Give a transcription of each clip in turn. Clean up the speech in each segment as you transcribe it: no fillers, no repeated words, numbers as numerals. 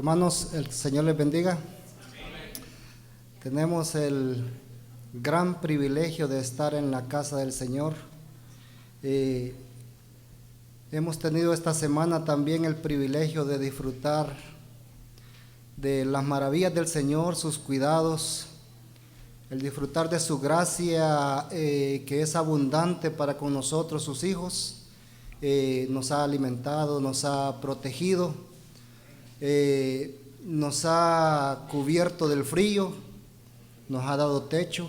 Hermanos, el Señor les bendiga. Tenemos el gran privilegio de estar en la casa del Señor. Hemos tenido esta semana también el privilegio de disfrutar de las maravillas del Señor, sus cuidados, el disfrutar de su gracia que es abundante para con nosotros, sus hijos. Nos ha alimentado, nos ha protegido, nos ha cubierto del frío, nos ha dado techo,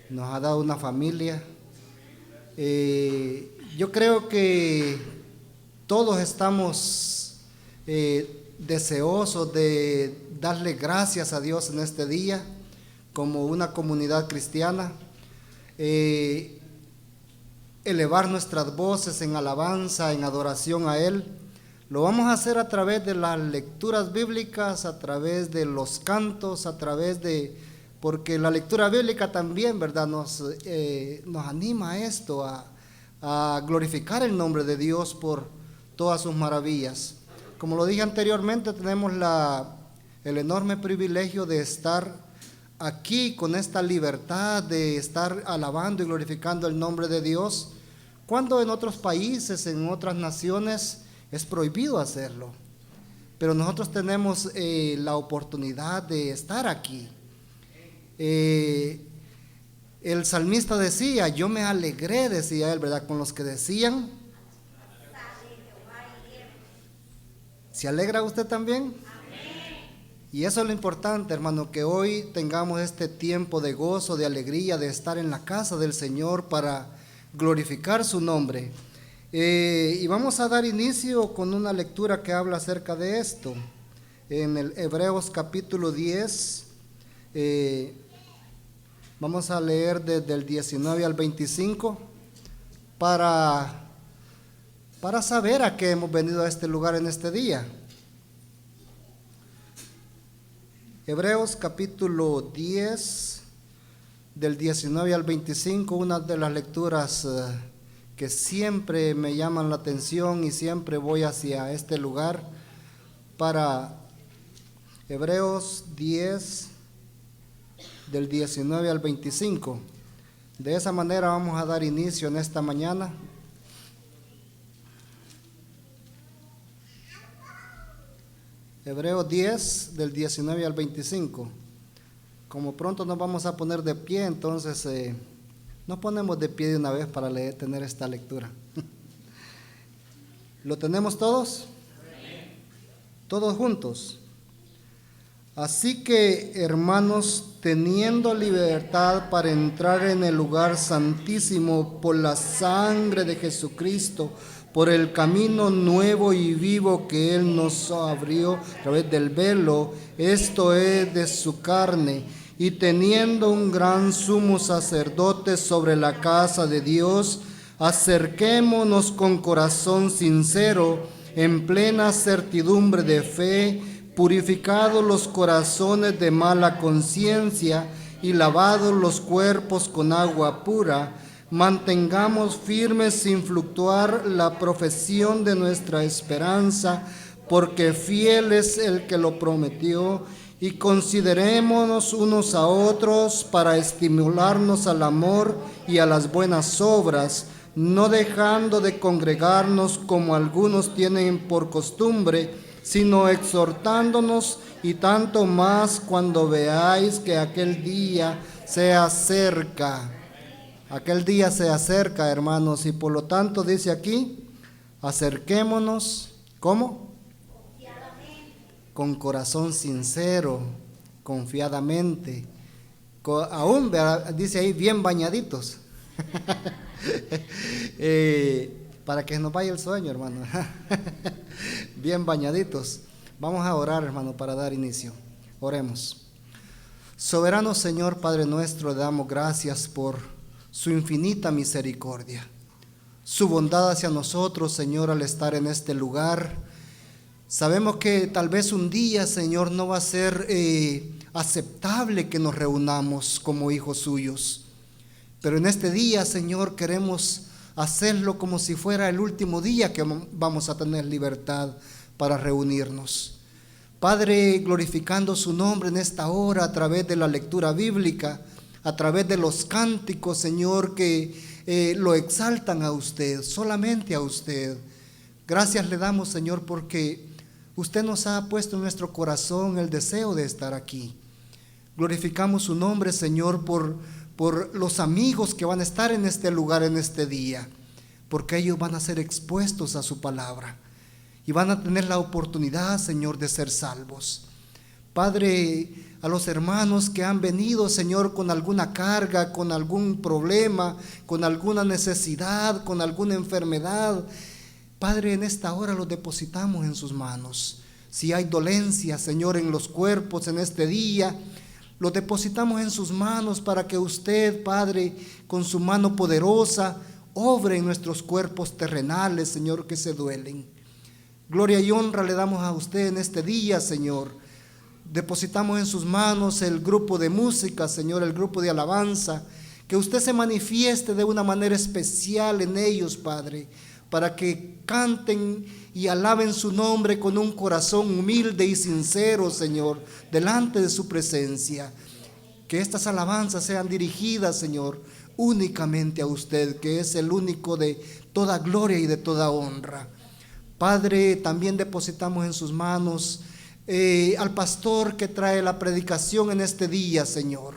nos ha dado una familia. Yo creo que todos estamos deseosos de darle gracias a Dios en este día como una comunidad cristiana, elevar nuestras voces en alabanza, en adoración a Él. Lo vamos a hacer a través de las lecturas bíblicas, a través de los cantos, a través de... porque la lectura bíblica también, ¿verdad?, nos anima a esto, a glorificar el nombre de Dios por todas sus maravillas. Como lo dije anteriormente, tenemos el enorme privilegio de estar aquí con esta libertad de estar alabando y glorificando el nombre de Dios, cuando en otros países, en otras naciones, es prohibido hacerlo. Pero nosotros tenemos la oportunidad de estar aquí. El salmista decía, yo me alegré, decía él, ¿verdad?, con los que decían. ¿Se alegra usted también? Y eso es lo importante, hermano, que hoy tengamos este tiempo de gozo, de alegría, de estar en la casa del Señor para glorificar su nombre. Y vamos a dar inicio con una lectura que habla acerca de esto. En el Hebreos capítulo 10, vamos a leer desde el 19 al 25 para saber a qué hemos venido a este lugar en este día. Hebreos capítulo 10, del 19 al 25, una de las lecturas que siempre me llaman la atención y siempre voy hacia este lugar para Hebreos 10, del 19 al 25. De esa manera vamos a dar inicio en esta mañana. Hebreos 10, del 19 al 25. Como pronto nos vamos a poner de pie, entonces nos ponemos de pie de una vez para tener esta lectura. ¿Lo tenemos todos? Todos juntos. Así que, hermanos, teniendo libertad para entrar en el lugar santísimo por la sangre de Jesucristo, por el camino nuevo y vivo que Él nos abrió a través del velo, esto es de su carne, y teniendo un gran sumo sacerdote sobre la casa de Dios, acerquémonos con corazón sincero, en plena certidumbre de fe, purificados los corazones de mala conciencia y lavados los cuerpos con agua pura. Mantengamos firmes sin fluctuar la profesión de nuestra esperanza, porque fiel es el que lo prometió, y considerémonos unos a otros para estimularnos al amor y a las buenas obras, no dejando de congregarnos como algunos tienen por costumbre, sino exhortándonos, y tanto más cuando veáis que aquel día se acerca. Aquel día se acerca, hermanos, y por lo tanto dice aquí, acerquémonos, ¿cómo? Con corazón sincero, confiadamente, aún dice ahí, bien bañaditos, para que nos vaya el sueño, hermano, bien bañaditos. Vamos a orar, hermano, para dar inicio. Oremos. Soberano Señor, Padre nuestro, le damos gracias por su infinita misericordia, su bondad hacia nosotros, Señor, al estar en este lugar. Sabemos que tal vez un día, Señor, no va a ser aceptable que nos reunamos como hijos suyos, pero en este día, Señor, queremos hacerlo como si fuera el último día que vamos a tener libertad para reunirnos. Padre, glorificando su nombre en esta hora a través de la lectura bíblica, a través de los cánticos, Señor, que lo exaltan a usted, solamente a usted. Gracias le damos, Señor, porque usted nos ha puesto en nuestro corazón el deseo de estar aquí. Glorificamos su nombre, Señor, por los amigos que van a estar en este lugar en este día, porque ellos van a ser expuestos a su palabra y van a tener la oportunidad, Señor, de ser salvos. Padre, a los hermanos que han venido, Señor, con alguna carga, con algún problema, con alguna necesidad, con alguna enfermedad, Padre, en esta hora los depositamos en sus manos. Si hay dolencia, Señor, en los cuerpos en este día, los depositamos en sus manos para que usted, Padre, con su mano poderosa, obre en nuestros cuerpos terrenales, Señor, que se duelen. Gloria y honra le damos a usted en este día, Señor. Depositamos en sus manos el grupo de música, Señor, el grupo de alabanza, que usted se manifieste de una manera especial en ellos, Padre, para que canten y alaben su nombre con un corazón humilde y sincero, Señor, delante de su presencia. Que estas alabanzas sean dirigidas, Señor, únicamente a usted, que es el único de toda gloria y de toda honra. Padre, también depositamos en sus manos al pastor que trae la predicación en este día, Señor.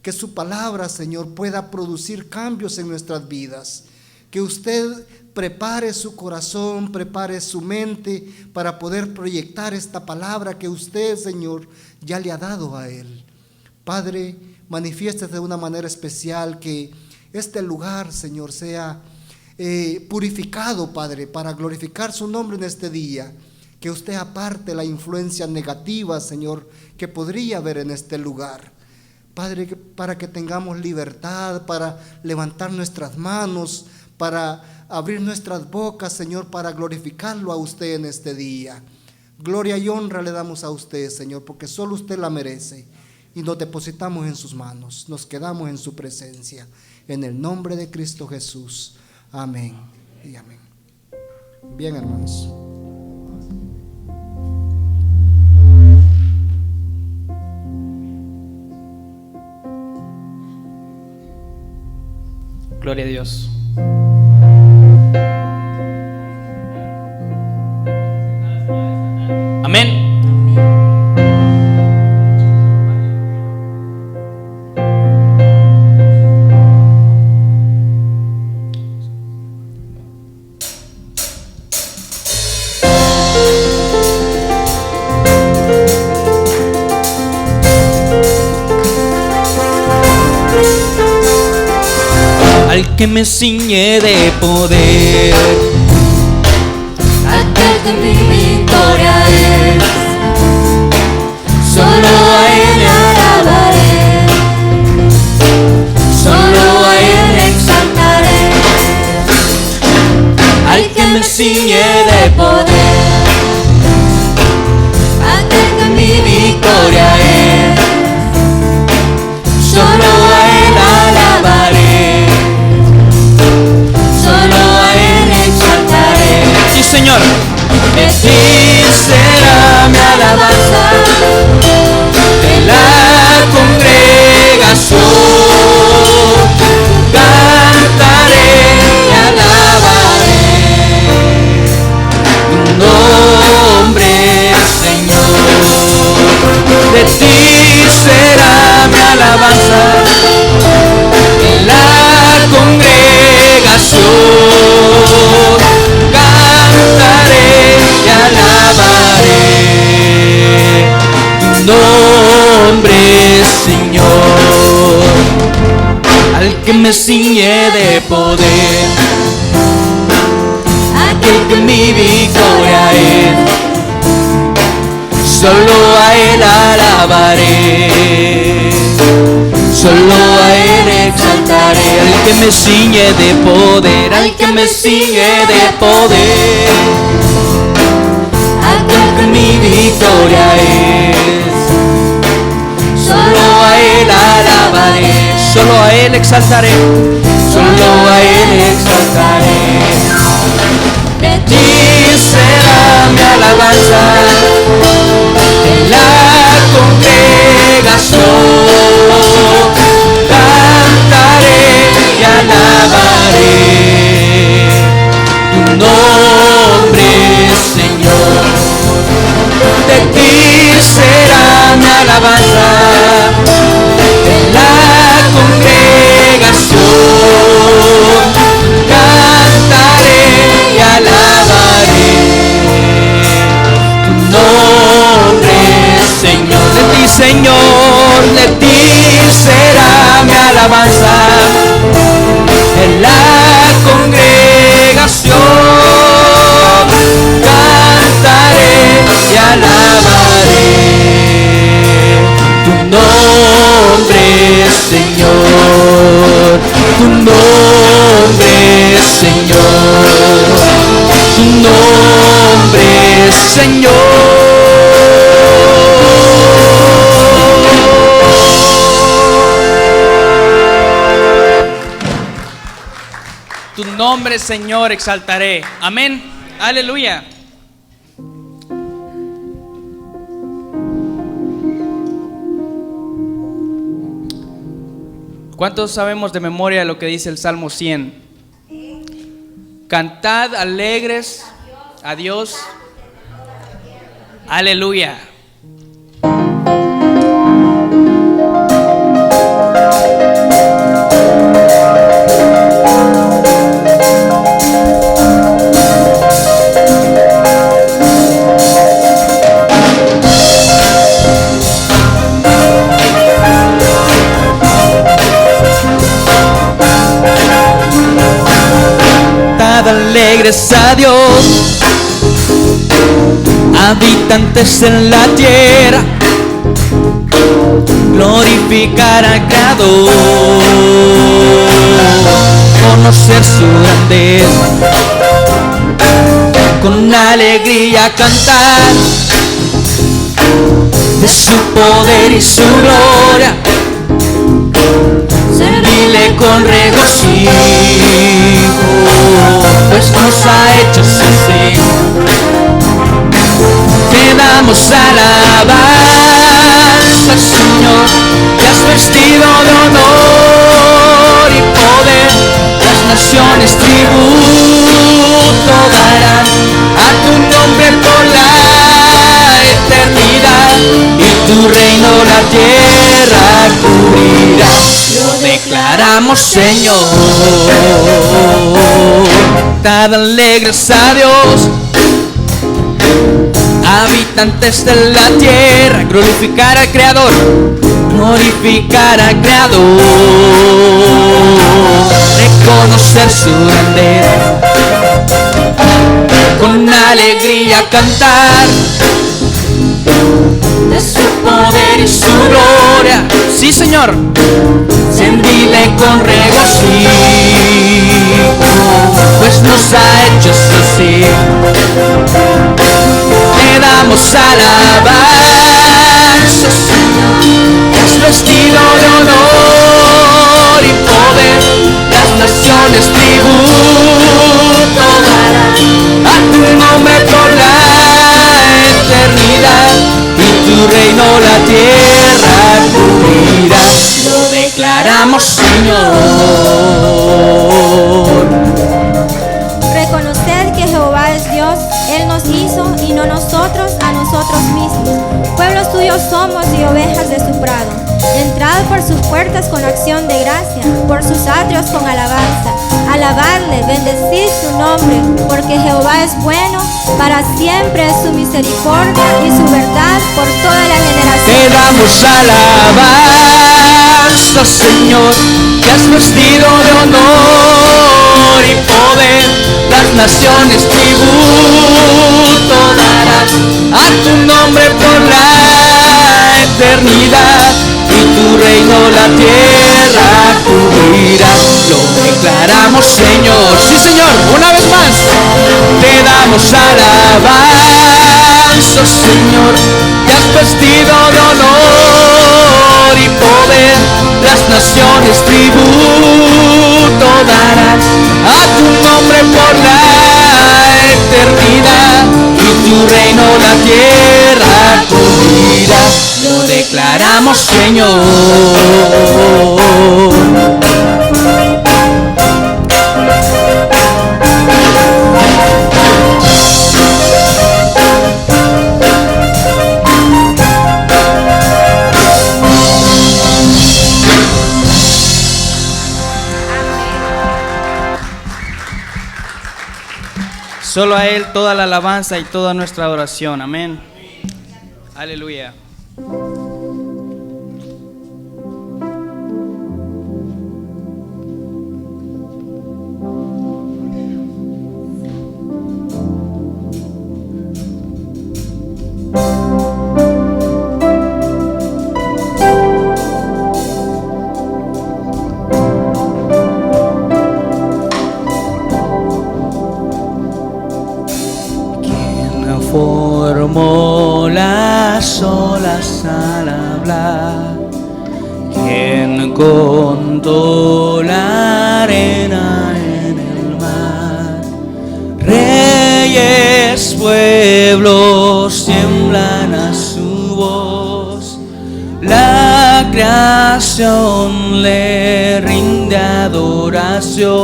Que su palabra, Señor, pueda producir cambios en nuestras vidas. Que usted prepare su corazón, prepare su mente para poder proyectar esta palabra que usted, Señor, ya le ha dado a él. Padre, manifiéstese de una manera especial, que este lugar, Señor, sea purificado, Padre, para glorificar su nombre en este día. Que usted aparte la influencia negativa, Señor, que podría haber en este lugar. Padre, para que tengamos libertad, para levantar nuestras manos, para abrir nuestras bocas, Señor, para glorificarlo a usted en este día. Gloria y honra le damos a usted, Señor, porque solo usted la merece. Y nos depositamos en sus manos, nos quedamos en su presencia. En el nombre de Cristo Jesús. Amén y amén. Bien, hermanos. Gloria a Dios. Amén. Al que me ciñe de poder, aquel que mi victoria es, solo a él le alabaré, solo a él exaltaré. Al que me ciñe de poder, aquel que mi victoria es, solo a él alabaré, solo a él exaltaré. sí, Señor. De ti será mi alabanza en la congregación. Cantaré y alabaré tu nombre, Señor. De ti será mi alabanza en la congregación. Cantaré y alabaré tu nombre, Señor. Al que me ciñe de poder, aquel que mi victoria es, solo a él alabaré, solo a él exaltaré. Al que me ciñe de poder, al que me ciñe de poder, aquel que mi victoria es, solo a él alabaré, Solo a Él exaltaré. solo a él exaltaré. De ti será mi alabanza cantaré y alabaré tu nombre, Señor. De ti será mi alabanza en la congregación. Cantaré y alabaré tu nombre, Señor. De ti, Señor, de ti será mi alabanza en la congregación. Cantaré y alabaré tu nombre, Señor. Tu nombre, Señor. Tu nombre, Señor. Tu nombre, Señor, exaltaré. Amén. Aleluya. ¿Cuántos sabemos de memoria lo que dice el Salmo 100? Cantad alegres a Dios. Aleluya. Alegres a Dios, habitantes en la tierra, glorificar al Creador, conocer su grandeza, con alegría cantar de su poder y su gloria, servirle con regocijo, pues nos ha hecho así. Te damos alabanza, Señor, te has vestido de honor y poder. Las naciones tributo darán a tu nombre por la eternidad, y tu reino la tierra cubrirá. Lo declaramos, Señor. Dad alegres a Dios, habitantes de la tierra, glorificar al Creador, glorificar al Creador, reconocer su grandeza, con alegría cantar de su poder y su gloria. Sí, Señor. Servirle con regocijo, pues nos ha hecho así. Te damos alabanza, Señor, te has vestido de honor y poder. Las naciones tributo darán a tu nombre por la eternidad, y tu reino la tierra cubrirá. Lo declaramos, Señor. Reconoced que Jehová es Dios, Él nos hizo y no nosotros a nosotros mismos. Pueblos suyos somos y ovejas de su prado. Entrad por sus puertas con acción de gracia, por sus atrios con alabanza. Alabadle, bendecid su nombre, porque Jehová es bueno, para siempre es su misericordia y su verdad por toda la generación. Te damos alabanza, Señor, te has vestido de honor y poder. Las naciones tributo darán a tu nombre por la eternidad, y tu reino la tierra cubrirá. Lo declaramos, Señor. Sí, Señor, una vez más. Te damos alabanza, Señor, te has vestido de honor y poder. Las naciones tributo darán a tu nombre por la eternidad, y tu reino la tierra cubrirá. Lo declaramos, adoramos, Señor. Solo a Él toda la alabanza y toda nuestra adoración. Amén. Aleluya. Formó las olas al hablar, quien contó la arena en el mar. Reyes, pueblos tiemblan a su voz, la creación le rinde adoración.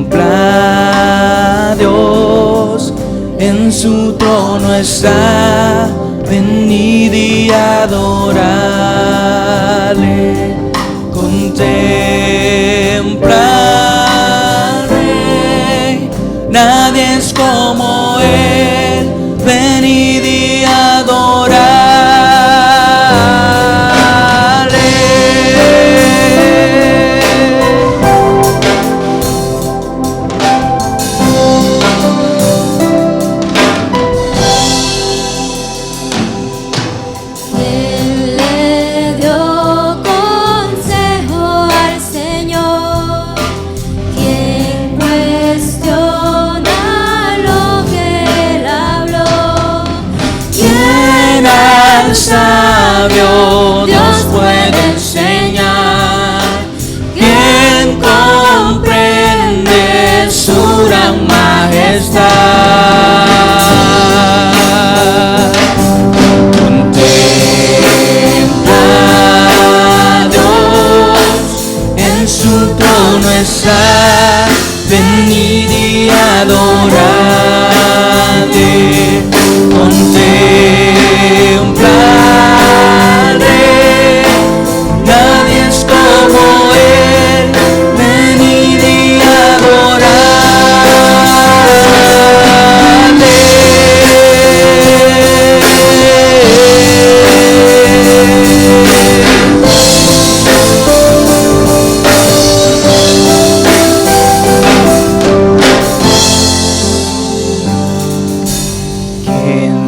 Contempla a Dios, en su trono está, venid y adorarle. Contempla al Rey, nadie es como Él, venid y adorarle. Sabio Dios puede enseñar, quien comprende su gran majestad. Contempla a Dios, en su trono está, venid y adorad. Contempla al Rey, nadie es como Él, venid y adorarle.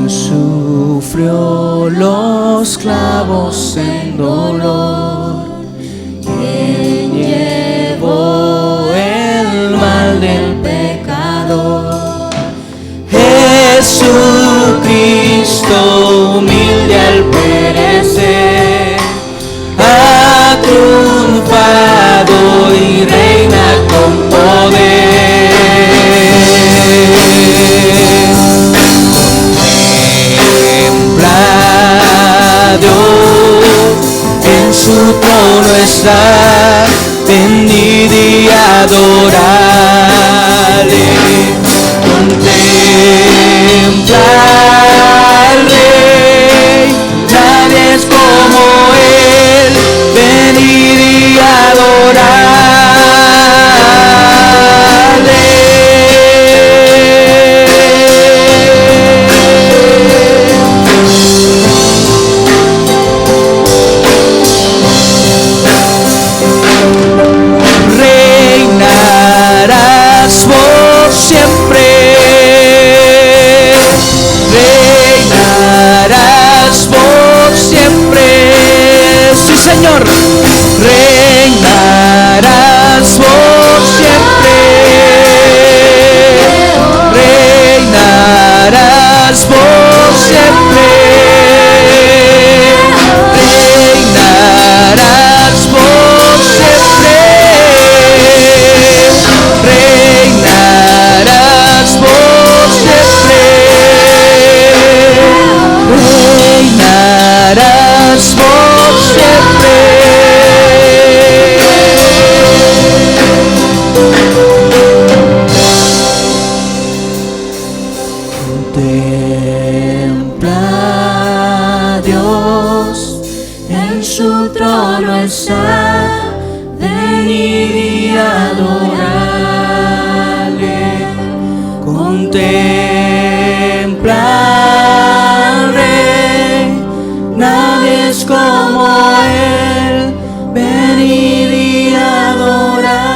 Sufrió los clavos en dolor, quien llevó el mal del pecador. Jesucristo, humilde al perecer, ha triunfado y reina con poder. Dios, en su trono está, venid y adorarle. Contempla al Rey, nadie es como Él, venid y adorarle. Reinarás por siempre, reinarás por siempre, sí Señor, reinarás por siempre, reinarás por siempre, reinarás por siempre. Reinarás por siempre. en su trono está, venid y adorarle. Contempla al Rey, nadie es como Él, venid y adorarle.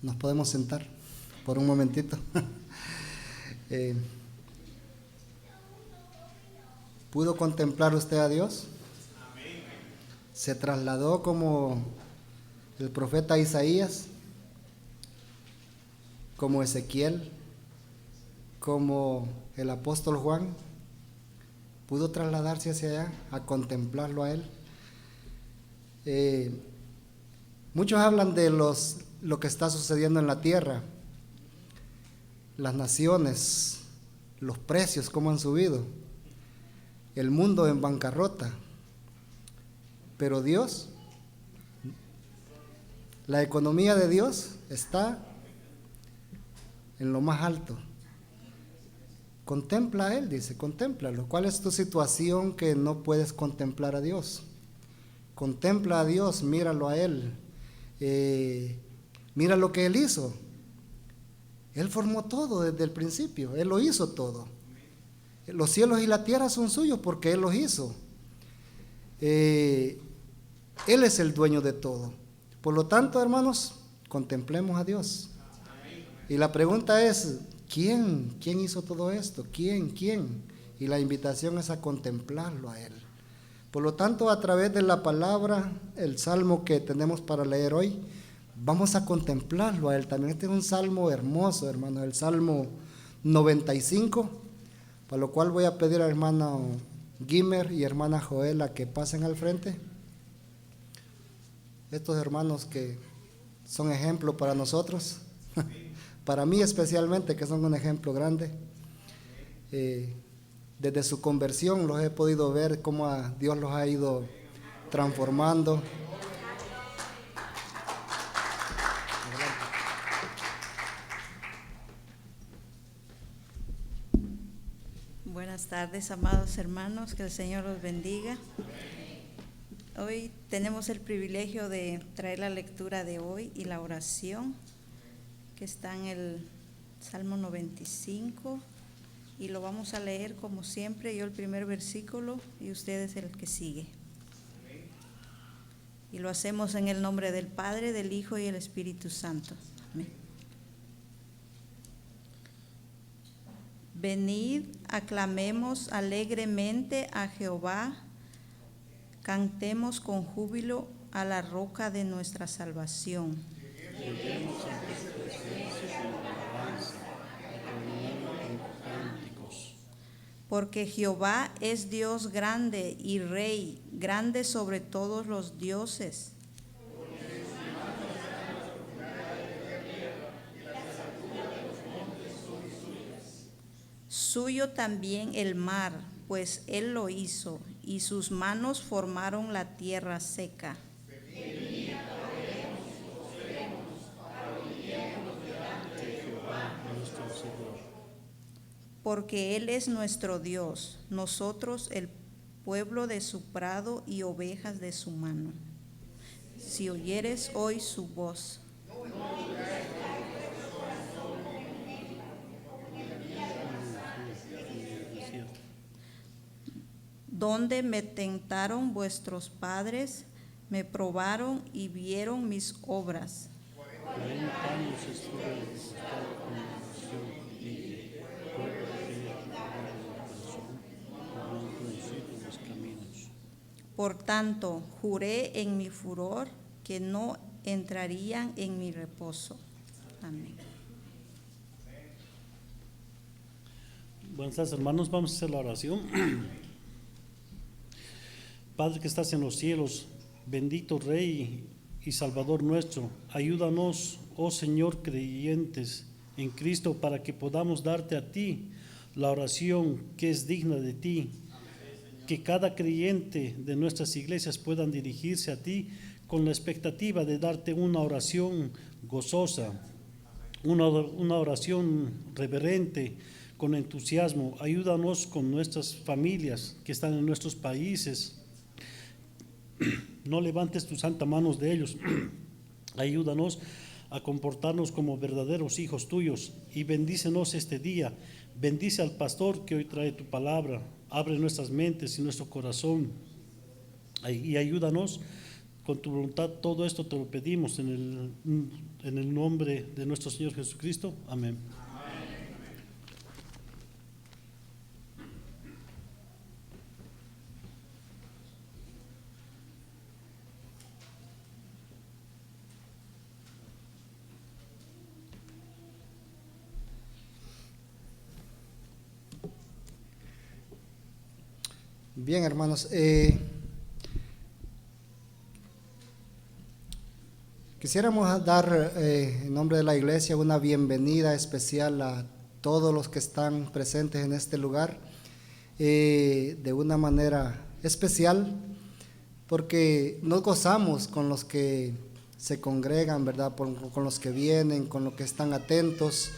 Nos podemos sentar por un momentito. ¿Pudo contemplar usted a Dios? ¿Se trasladó como el profeta Isaías, como Ezequiel, como el apóstol Juan? ¿Pudo trasladarse hacia allá a contemplarlo a Él? Muchos hablan de lo que está sucediendo en la tierra, las naciones, los precios, cómo han subido, el mundo en bancarrota. Pero Dios, la economía de Dios está en lo más alto. Contempla a Él, dice, contémplalo. ¿Cuál es tu situación que no puedes contemplar a Dios? Contempla a Dios, míralo a Él. Mira lo que Él hizo. Él formó todo desde el principio, Él lo hizo todo. Los cielos y la tierra son suyos porque Él los hizo. Él es el dueño de todo. Por lo tanto, hermanos, contemplemos a Dios. Y la pregunta es, ¿quién hizo todo esto? ¿Quién? Y la invitación es a contemplarlo a Él. Por lo tanto, a través de la palabra, el salmo que tenemos para leer hoy, vamos a contemplarlo a Él también. Este es un salmo hermoso, hermanos, el Salmo 95, para lo cual voy a pedir a hermano Guimer y hermana Joela que pasen al frente. Estos hermanos que son ejemplo para nosotros, para mí especialmente, que son un ejemplo grande. Desde su conversión los he podido ver cómo Dios los ha ido transformando. Buenas tardes, amados hermanos, que el Señor los bendiga. Hoy tenemos el privilegio de traer la lectura de hoy y la oración que está en el Salmo 95 y lo vamos a leer como siempre, yo el primer versículo y ustedes el que sigue. Y lo hacemos en el nombre del Padre, del Hijo y el Espíritu Santo. Amén. Venid, aclamemos alegremente a Jehová, cantemos con júbilo a la roca de nuestra salvación. Porque Jehová es Dios grande y Rey, grande sobre todos los dioses. Suyo también el mar, pues Él lo hizo, y sus manos formaron la tierra seca. Porque Él es nuestro Dios, nosotros el pueblo de su prado y ovejas de su mano. Si oyeres hoy su voz. Donde me tentaron vuestros padres, me probaron y vieron mis obras. 40 años estuve disgustado con la nación y dije, pueblo que de corazón, no han conocido los caminos. Por tanto, juré en mi furor, que no entrarían en mi reposo. Amén. Buenas tardes, hermanos. Vamos a hacer la oración. Padre que estás en los cielos, bendito Rey y Salvador nuestro, ayúdanos, oh Señor, creyentes en Cristo, para que podamos darte a ti la oración que es digna de ti. Que cada creyente de nuestras iglesias puedan dirigirse a ti con la expectativa de darte una oración gozosa, una oración reverente, con entusiasmo. Ayúdanos con nuestras familias que están en nuestros países. No levantes tus santas manos de ellos. Ayúdanos a comportarnos como verdaderos hijos tuyos y bendícenos este día. Bendice al pastor que hoy trae tu palabra. Abre nuestras mentes y nuestro corazón y ayúdanos con tu voluntad. Todo esto te lo pedimos en el nombre de nuestro Señor Jesucristo. Amén. Bien, hermanos, quisiéramos dar en nombre de la iglesia una bienvenida especial a todos los que están presentes en este lugar, de una manera especial, porque nos gozamos con los que se congregan, ¿verdad? Con los que vienen, con los que están atentos,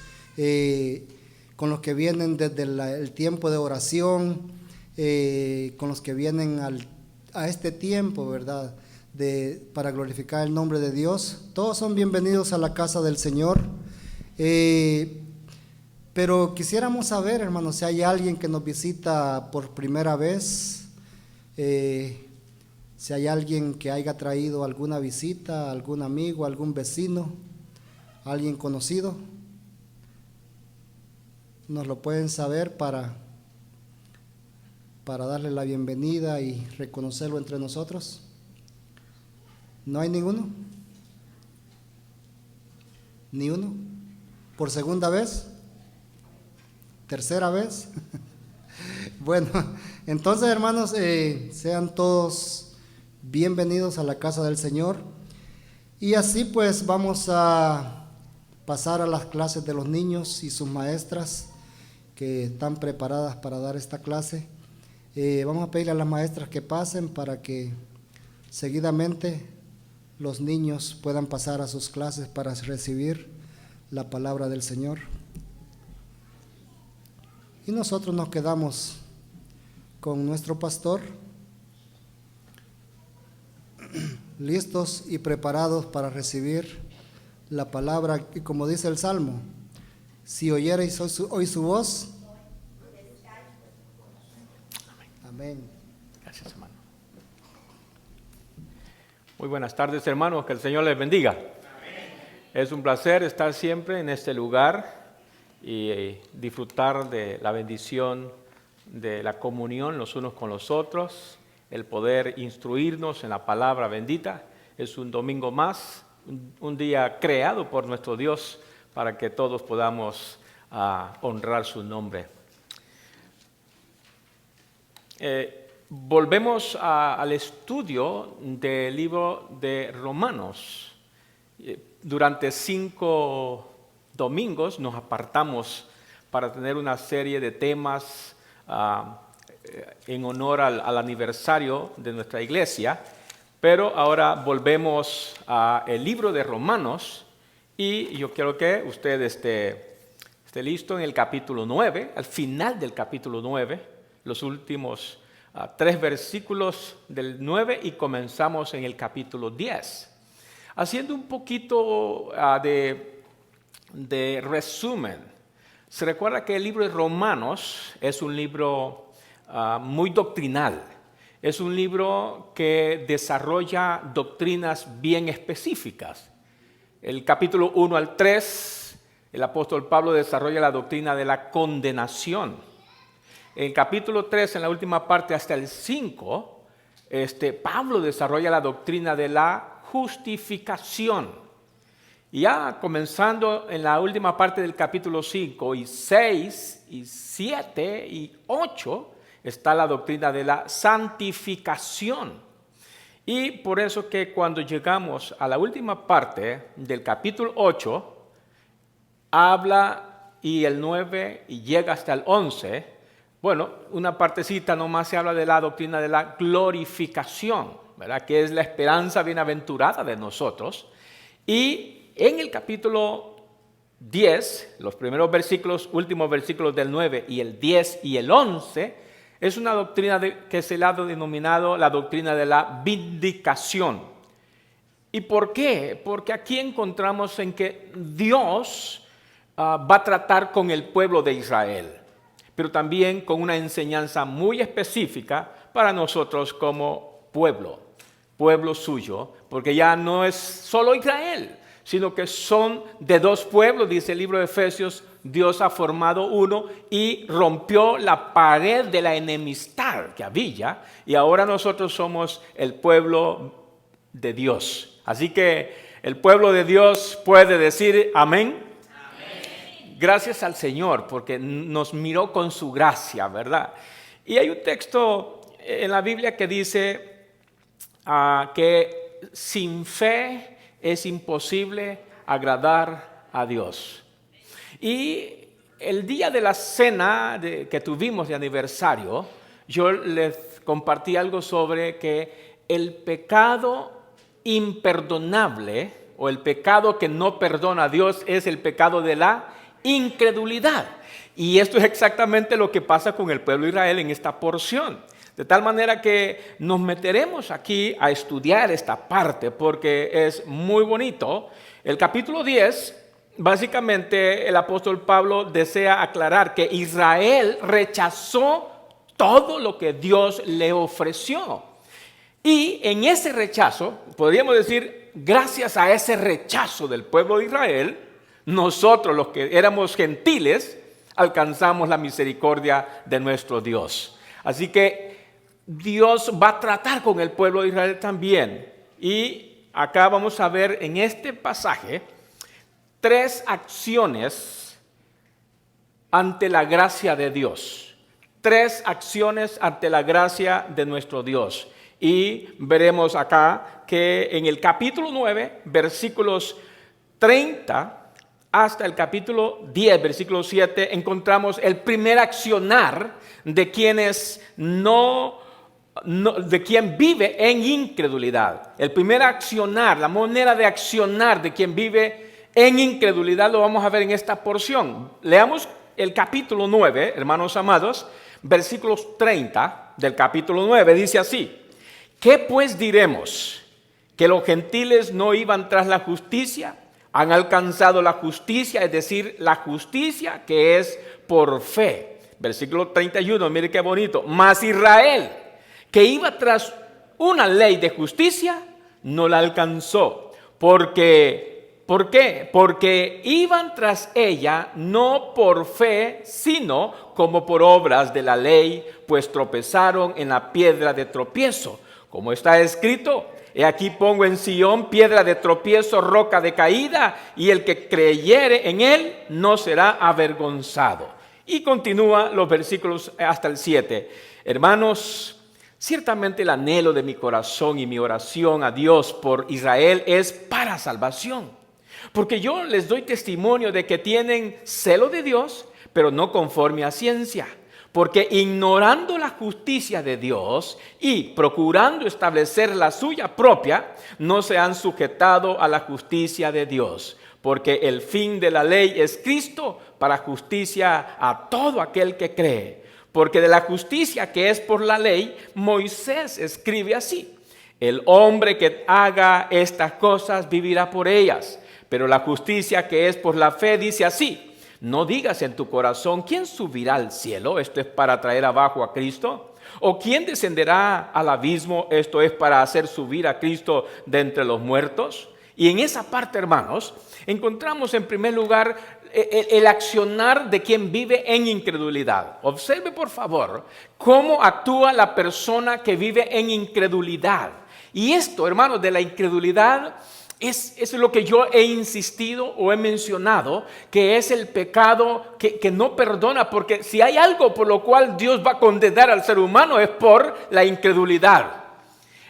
con los que vienen desde el tiempo de oración, con los que vienen a este tiempo, ¿verdad? Para glorificar el nombre de Dios. Todos son bienvenidos a la casa del Señor. Pero quisiéramos saber, hermanos, si hay alguien que nos visita por primera vez, si hay alguien que haya traído alguna visita, algún amigo, algún vecino, alguien conocido, nos lo pueden saber para darle la bienvenida y reconocerlo entre nosotros. ¿No hay ninguno? ¿Ni uno? ¿Por segunda vez? ¿Tercera vez? Bueno, entonces, hermanos, sean todos bienvenidos a la casa del Señor. Y así pues vamos a pasar a las clases de los niños y sus maestras que están preparadas para dar esta clase. Vamos a pedirle a las maestras que pasen para que seguidamente los niños puedan pasar a sus clases para recibir la palabra del Señor. Y nosotros nos quedamos con nuestro pastor, listos y preparados para recibir la palabra. Y como dice el Salmo, si oyereis hoy su voz. Amén. Gracias, hermano. Muy buenas tardes, hermanos. Que el Señor les bendiga. Amén. Es un placer estar siempre en este lugar y disfrutar de la bendición de la comunión los unos con los otros, el poder instruirnos en la palabra bendita. Es un domingo más, un día creado por nuestro Dios para que todos podamos honrar su nombre. Volvemos al estudio del libro de Romanos. Durante 5 domingos nos apartamos para tener una serie de temas en honor al aniversario de nuestra iglesia, pero ahora volvemos al libro de Romanos y yo quiero que usted esté listo en el capítulo 9, al final del capítulo 9, los últimos 3 versículos del 9 y comenzamos en el capítulo 10. Haciendo un poquito de resumen, se recuerda que el libro de Romanos es un libro muy doctrinal. Es un libro que desarrolla doctrinas bien específicas. El capítulo 1 al 3, el apóstol Pablo desarrolla la doctrina de la condenación. En el capítulo 3, en la última parte hasta el 5, Pablo desarrolla la doctrina de la justificación. Y ya comenzando en la última parte del capítulo 5 y 6 y 7 y 8 está la doctrina de la santificación. Y por eso que cuando llegamos a la última parte del capítulo 8, habla y el 9 y llega hasta el 11, bueno, una partecita nomás se habla de la doctrina de la glorificación, ¿verdad? Que es la esperanza bienaventurada de nosotros. Y en el capítulo 10, los primeros versículos, últimos versículos del 9 y el 10 y el 11, es una doctrina que se le ha denominado la doctrina de la vindicación. ¿Y por qué? Porque aquí encontramos en que Dios va a tratar con el pueblo de Israel, pero también con una enseñanza muy específica para nosotros como pueblo suyo, porque ya no es solo Israel, sino que son de dos pueblos, dice el libro de Efesios. Dios ha formado uno y rompió la pared de la enemistad que había, y ahora nosotros somos el pueblo de Dios. Así que el pueblo de Dios puede decir amén. Gracias al Señor, porque nos miró con su gracia, ¿verdad? Y hay un texto en la Biblia que dice que sin fe es imposible agradar a Dios. Y el día de la cena que tuvimos de aniversario, yo les compartí algo sobre que el pecado imperdonable o el pecado que no perdona a Dios es el pecado de la incredulidad. Y esto es exactamente lo que pasa con el pueblo de Israel en esta porción. De tal manera que nos meteremos aquí a estudiar esta parte porque es muy bonito. El capítulo 10, básicamente el apóstol Pablo desea aclarar que Israel rechazó todo lo que Dios le ofreció. Y en ese rechazo, podríamos decir, gracias a ese rechazo del pueblo de Israel, nosotros los que éramos gentiles alcanzamos la misericordia de nuestro Dios. Así que Dios va a tratar con el pueblo de Israel también. Y acá vamos a ver en este pasaje 3 acciones ante la gracia de Dios. 3 acciones ante la gracia de nuestro Dios. Y veremos acá que en el capítulo 9, versículos 30 hasta el capítulo 10, versículo 7, encontramos el primer accionar de quienes de quien vive en incredulidad. El primer accionar, la manera de accionar de quien vive en incredulidad lo vamos a ver en esta porción. Leamos el capítulo 9, hermanos amados, versículos 30 del capítulo 9, dice así: ¿qué pues diremos? ¿Que los gentiles no iban tras la justicia? Han alcanzado la justicia, es decir, la justicia que es por fe. Versículo 31, mire qué bonito. Mas Israel, que iba tras una ley de justicia, no la alcanzó. ¿Por qué? Porque iban tras ella no por fe, sino como por obras de la ley, pues tropezaron en la piedra de tropiezo. Como está escrito: he aquí pongo en Sión piedra de tropiezo, roca de caída, y el que creyere en él no será avergonzado. Y continúa los versículos hasta el 7. Hermanos, ciertamente el anhelo de mi corazón y mi oración a Dios por Israel es para salvación. Porque yo les doy testimonio de que tienen celo de Dios, pero no conforme a ciencia. Porque ignorando la justicia de Dios y procurando establecer la suya propia, no se han sujetado a la justicia de Dios. Porque el fin de la ley es Cristo para justicia a todo aquel que cree. Porque de la justicia que es por la ley, Moisés escribe así: el hombre que haga estas cosas vivirá por ellas. Pero la justicia que es por la fe dice así: no digas en tu corazón, ¿quién subirá al cielo? Esto es para traer abajo a Cristo. ¿O quién descenderá al abismo? Esto es para hacer subir a Cristo de entre los muertos. Y en esa parte, hermanos, encontramos en primer lugar el accionar de quien vive en incredulidad. Observe por favor cómo actúa la persona que vive en incredulidad. Y esto, hermanos, de la incredulidad es lo que yo he insistido o he mencionado, que es el pecado que no perdona, porque si hay algo por lo cual Dios va a condenar al ser humano es por la incredulidad.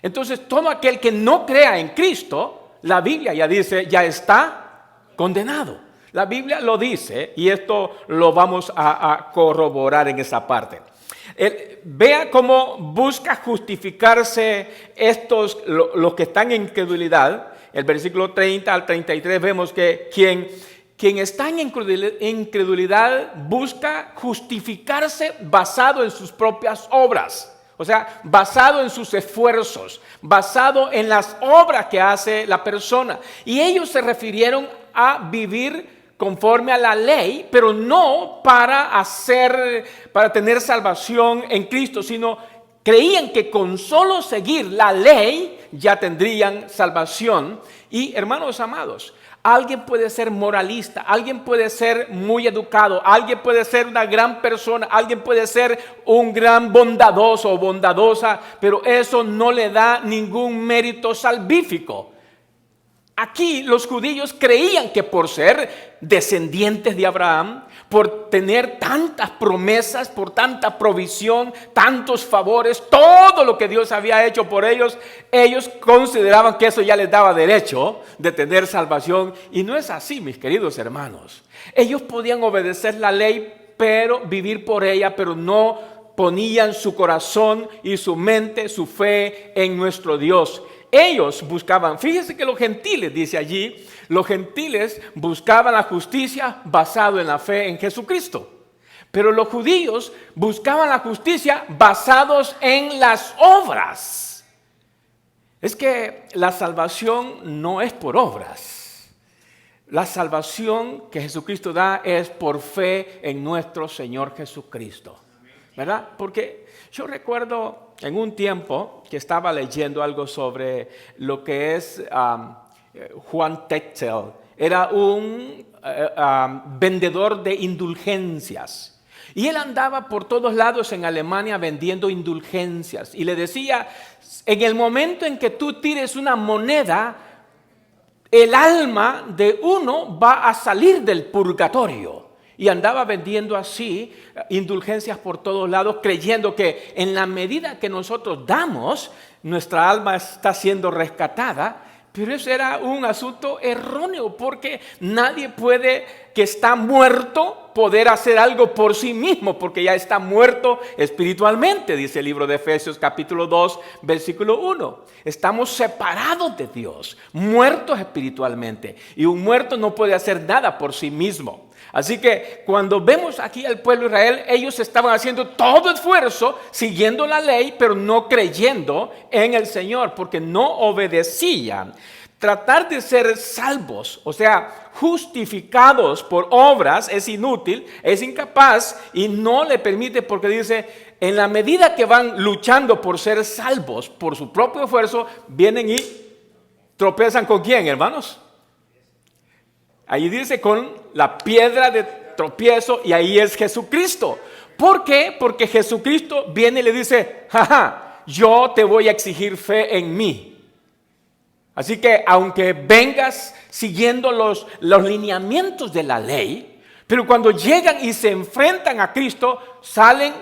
Entonces, todo aquel que no crea en Cristo, la Biblia ya dice, ya está condenado. La Biblia lo dice y esto lo vamos a corroborar en esa parte. Vea cómo busca justificarse los que están en incredulidad. El versículo 30 al 33 vemos que quien está en incredulidad busca justificarse basado en sus propias obras. O sea, basado en sus esfuerzos, basado en las obras que hace la persona. Y ellos se refirieron a vivir conforme a la ley, pero no para tener salvación en Cristo, sino creían que con solo seguir la ley ya tendrían salvación. Y hermanos amados, alguien puede ser moralista, alguien puede ser muy educado, alguien puede ser una gran persona, alguien puede ser un gran bondadoso o bondadosa, pero eso no le da ningún mérito salvífico. Aquí los judíos creían que por ser descendientes de Abraham, por tener tantas promesas, por tanta provisión, tantos favores, todo lo que Dios había hecho por ellos, ellos consideraban que eso ya les daba derecho de tener salvación. Y no es así, mis queridos hermanos. Ellos podían obedecer la ley, pero vivir por ella, pero no ponían su corazón y su mente, su fe en nuestro Dios. Ellos buscaban, fíjense que los gentiles, dice allí, los gentiles buscaban la justicia basado en la fe en Jesucristo. Pero los judíos buscaban la justicia basados en las obras. Es que la salvación no es por obras. La salvación que Jesucristo da es por fe en nuestro Señor Jesucristo. ¿Verdad? Porque yo recuerdo en un tiempo que estaba leyendo algo sobre lo que es Juan Tetzel. Era un vendedor de indulgencias. Y él andaba por todos lados en Alemania vendiendo indulgencias. Y le decía, en el momento en que tú tires una moneda, el alma de uno va a salir del purgatorio. Y andaba vendiendo así indulgencias por todos lados, creyendo que en la medida que nosotros damos, nuestra alma está siendo rescatada. Pero eso era un asunto erróneo, porque nadie puede, que está muerto, poder hacer algo por sí mismo, porque ya está muerto espiritualmente, dice el libro de Efesios capítulo 2, versículo 1. Estamos separados de Dios, muertos espiritualmente, y un muerto no puede hacer nada por sí mismo. Así que cuando vemos aquí al pueblo de Israel, ellos estaban haciendo todo esfuerzo, siguiendo la ley, pero no creyendo en el Señor, porque no obedecían. Tratar de ser salvos, o sea, justificados por obras, es inútil, es incapaz y no le permite, porque dice, en la medida que van luchando por ser salvos por su propio esfuerzo, vienen y tropezan ¿con quién, hermanos? Ahí dice con la piedra de tropiezo, y ahí es Jesucristo. ¿Por qué? Porque Jesucristo viene y le dice, jaja, yo te voy a exigir fe en mí. Así que aunque vengas siguiendo los lineamientos de la ley, pero cuando llegan y se enfrentan a Cristo, salen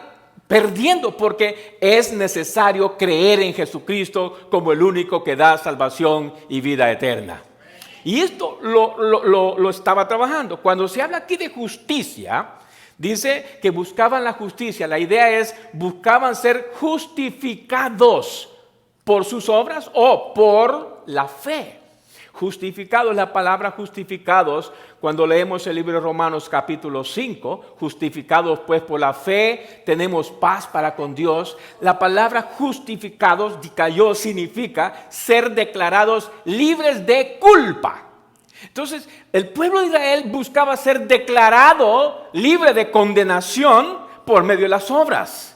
perdiendo, porque es necesario creer en Jesucristo como el único que da salvación y vida eterna. Y esto lo estaba trabajando. Cuando se habla aquí de justicia, dice que buscaban la justicia. La idea es, buscaban ser justificados por sus obras o por la fe. Justificados, la palabra justificados, cuando leemos el libro de Romanos capítulo 5, justificados pues por la fe, tenemos paz para con Dios. La palabra justificados, dikaios, significa ser declarados libres de culpa. Entonces, el pueblo de Israel buscaba ser declarado libre de condenación por medio de las obras.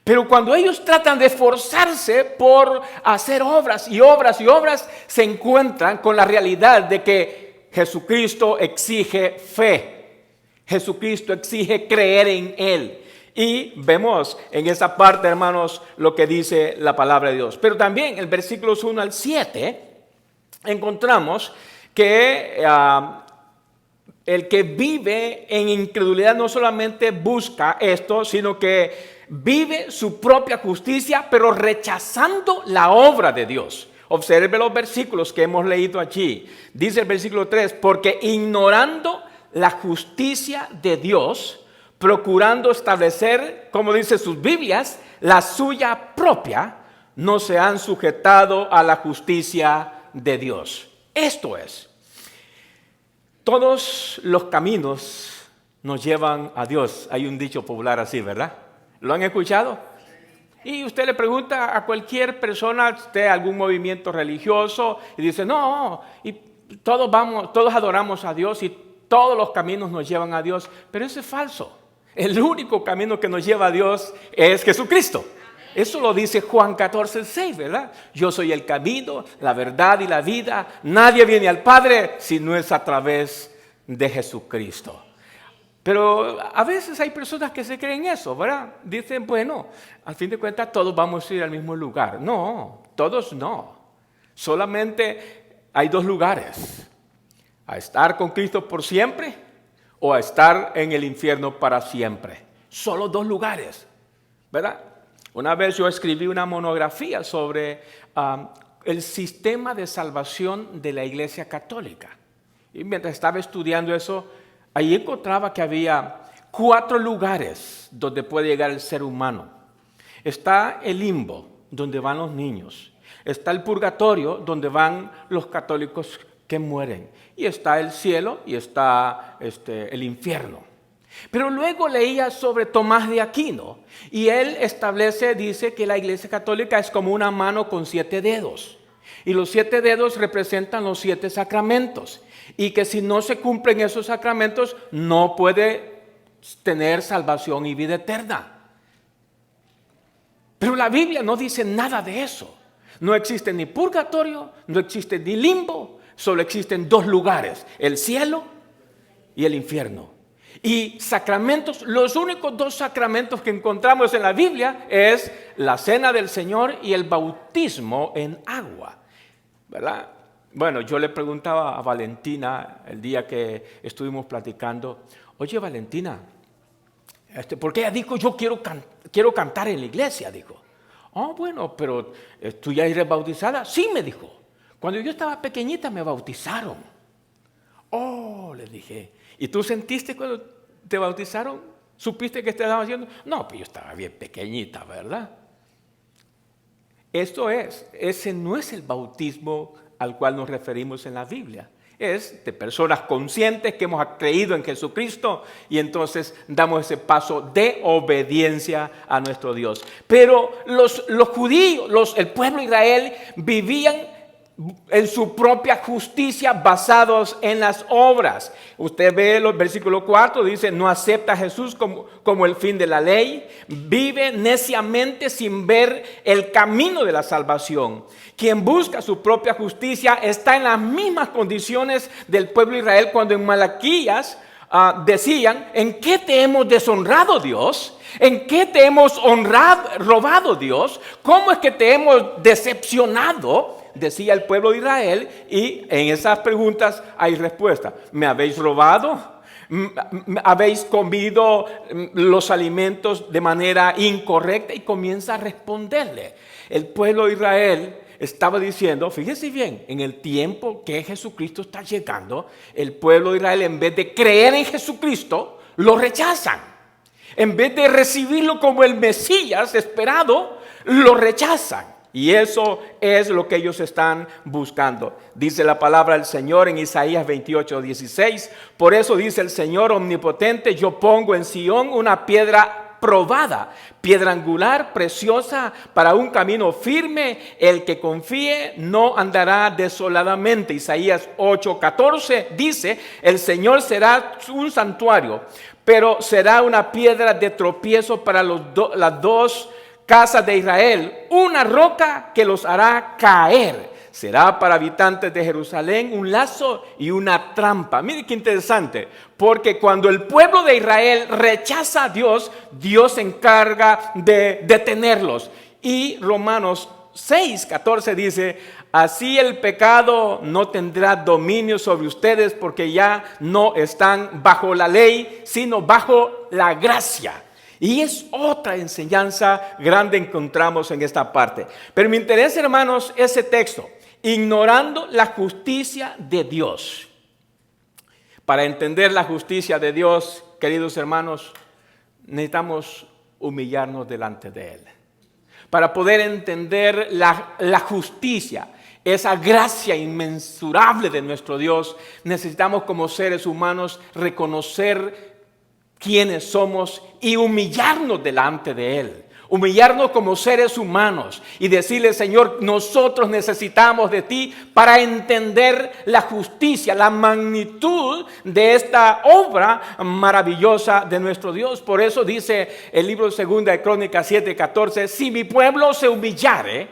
Pero cuando ellos tratan de esforzarse por hacer obras y obras y obras, se encuentran con la realidad de que Jesucristo exige fe. Jesucristo exige creer en Él. Y vemos en esa parte, hermanos, lo que dice la palabra de Dios. Pero también en versículos 1 al 7 encontramos que el que vive en incredulidad no solamente busca esto, sino que vive su propia justicia, pero rechazando la obra de Dios. Observe los versículos que hemos leído allí. Dice el versículo 3, porque ignorando la justicia de Dios, procurando establecer, como dice sus Biblias, la suya propia, no se han sujetado a la justicia de Dios. Esto es, todos los caminos nos llevan a Dios. Hay un dicho popular así, ¿verdad? ¿Lo han escuchado? Y usted le pregunta a cualquier persona, usted algún movimiento religioso, y dice, no, y todos adoramos a Dios y todos los caminos nos llevan a Dios. Pero eso es falso. El único camino que nos lleva a Dios es Jesucristo. Eso lo dice Juan 14:6, ¿verdad? Yo soy el camino, la verdad y la vida. Nadie viene al Padre si no es a través de Jesucristo. Pero a veces hay personas que se creen eso, ¿verdad? Dicen, bueno, al fin de cuentas todos vamos a ir al mismo lugar. No, todos no. Solamente hay dos lugares. A estar con Cristo por siempre o a estar en el infierno para siempre. Solo dos lugares, ¿verdad? Una vez yo escribí una monografía sobre el sistema de salvación de la Iglesia Católica. Y mientras estaba estudiando eso, ahí encontraba que había 4 lugares donde puede llegar el ser humano. Está el limbo, donde van los niños. Está el purgatorio, donde van los católicos que mueren. Y está el cielo y está el infierno. Pero luego leía sobre Tomás de Aquino y él dice que la Iglesia Católica es como una mano con 7 dedos. Y los 7 dedos representan los 7 sacramentos. Y que si no se cumplen esos sacramentos, no puede tener salvación y vida eterna. Pero la Biblia no dice nada de eso. No existe ni purgatorio, no existe ni limbo. Solo existen 2 lugares, el cielo y el infierno. Y sacramentos, los únicos 2 sacramentos que encontramos en la Biblia es la cena del Señor y el bautismo en agua, ¿verdad? Bueno, yo le preguntaba a Valentina el día que estuvimos platicando, oye Valentina, porque ella dijo, yo quiero cantar en la iglesia, dijo. Oh, bueno, pero ¿tú ya eres bautizada? Sí, me dijo. Cuando yo estaba pequeñita me bautizaron. Oh, le dije, ¿y tú sentiste cuando te bautizaron? ¿Supiste qué te estaban haciendo? No, pues yo estaba bien pequeñita, ¿verdad? Ese no es el bautismo al cual nos referimos en la Biblia. Es de personas conscientes que hemos creído en Jesucristo y entonces damos ese paso de obediencia a nuestro Dios. Pero los judíos, el pueblo de Israel vivían en su propia justicia basados en las obras. Usted ve el versículo 4, dice, no acepta a Jesús como el fin de la ley, vive neciamente sin ver el camino de la salvación. Quien busca su propia justicia está en las mismas condiciones del pueblo de Israel cuando en Malaquías decían, ¿en qué te hemos deshonrado, Dios? ¿En qué te hemos robado, Dios? ¿Cómo es que te hemos decepcionado? Decía el pueblo de Israel, y en esas preguntas hay respuesta. ¿Me habéis robado? ¿Habéis comido los alimentos de manera incorrecta? Y comienza a responderle. El pueblo de Israel estaba diciendo, fíjese bien, en el tiempo que Jesucristo está llegando, el pueblo de Israel, en vez de creer en Jesucristo, lo rechazan. En vez de recibirlo como el Mesías esperado, lo rechazan. Y eso es lo que ellos están buscando. Dice la palabra del Señor en Isaías 28:16. Por eso dice el Señor omnipotente, yo pongo en Sión una piedra probada, piedra angular, preciosa, para un camino firme. El que confíe no andará desoladamente. Isaías 8:14 dice, el Señor será un santuario, pero será una piedra de tropiezo para las 2 casas de Israel, una roca que los hará caer. será para habitantes de Jerusalén un lazo y una trampa. Mire qué interesante, porque cuando el pueblo de Israel rechaza a Dios, Dios se encarga de detenerlos. Y Romanos 6:14 dice: así el pecado no tendrá dominio sobre ustedes, porque ya no están bajo la ley, sino bajo la gracia. Y es otra enseñanza grande encontramos en esta parte. Pero me interesa, hermanos, ese texto, ignorando la justicia de Dios. Para entender la justicia de Dios, queridos hermanos, necesitamos humillarnos delante de Él. Para poder entender la justicia, esa gracia inmensurable de nuestro Dios, necesitamos como seres humanos reconocer quiénes somos y humillarnos delante de Él. Humillarnos como seres humanos y decirle: Señor, nosotros necesitamos de ti para entender la justicia, la magnitud de esta obra maravillosa de nuestro Dios. Por eso dice el libro de 2 de Crónicas 7:14: si mi pueblo se humillare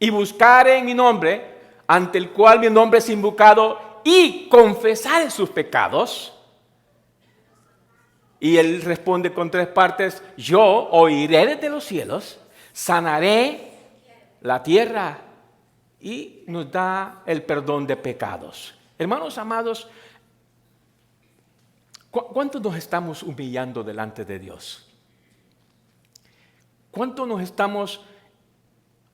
y buscare en mi nombre, ante el cual mi nombre es invocado, y confesare sus pecados. Y Él responde con 3 partes: yo oiré desde los cielos, sanaré la tierra, y nos da el perdón de pecados. Hermanos amados, ¿cuánto nos estamos humillando delante de Dios? ¿Cuánto nos estamos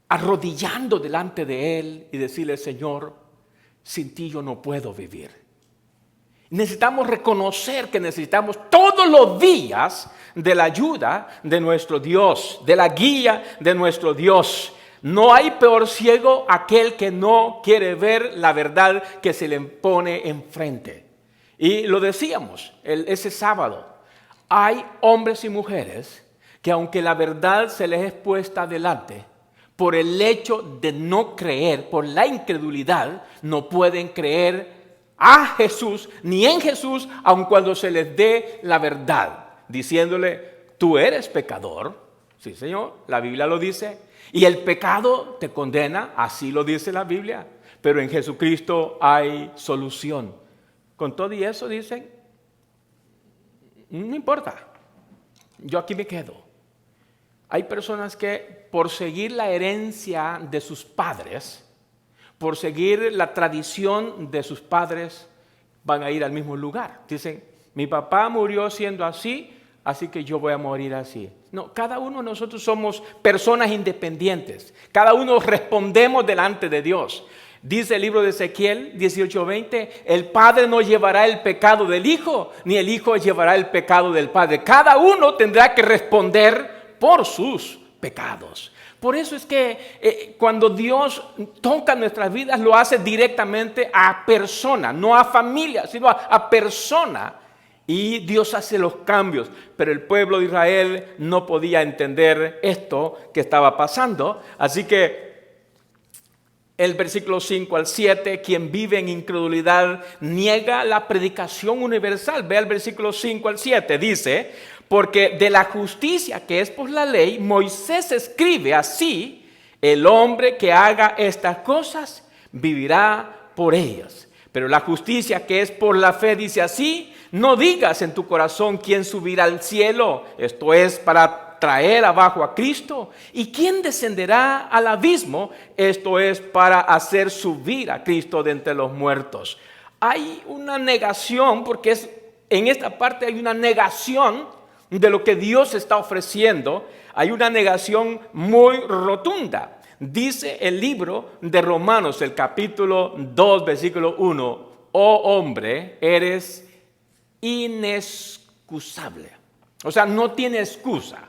arrodillando delante de Él y decirle: Señor, sin ti yo no puedo vivir? Necesitamos reconocer que necesitamos todos los días de la ayuda de nuestro Dios, de la guía de nuestro Dios. No hay peor ciego aquel que no quiere ver la verdad que se le pone enfrente. Y lo decíamos ese sábado, hay hombres y mujeres que aunque la verdad se les es puesta adelante, por el hecho de no creer, por la incredulidad, no pueden creer a Jesús, ni en Jesús, aun cuando se les dé la verdad, diciéndole: tú eres pecador. Sí, Señor, la Biblia lo dice, y el pecado te condena, así lo dice la Biblia, pero en Jesucristo hay solución. Con todo y eso dicen: no importa, yo aquí me quedo. Hay personas que por seguir la herencia de sus padres, por seguir la tradición de sus padres, van a ir al mismo lugar. Dicen: mi papá murió siendo así, así que yo voy a morir así. No, cada uno de nosotros somos personas independientes. Cada uno respondemos delante de Dios. Dice el libro de Ezequiel 18:20: el padre no llevará el pecado del hijo, ni el hijo llevará el pecado del padre. Cada uno tendrá que responder por sus pecados. Por eso es que cuando Dios toca nuestras vidas, lo hace directamente a persona, no a familia, sino a persona. Y Dios hace los cambios, pero el pueblo de Israel no podía entender esto que estaba pasando. Así que el versículo 5 al 7, quien vive en incredulidad niega la predicación universal. Ve el versículo 5 al 7, dice: porque de la justicia que es por la ley, Moisés escribe así: el hombre que haga estas cosas vivirá por ellas. Pero la justicia que es por la fe dice así: no digas en tu corazón quién subirá al cielo, esto es para traer abajo a Cristo, y quién descenderá al abismo, esto es para hacer subir a Cristo de entre los muertos. Hay una negación, porque en esta parte hay una negación de lo que Dios está ofreciendo. Hay una negación muy rotunda. Dice el libro de Romanos, el capítulo 2, versículo 1: oh hombre, eres inexcusable. O sea, no tiene excusa.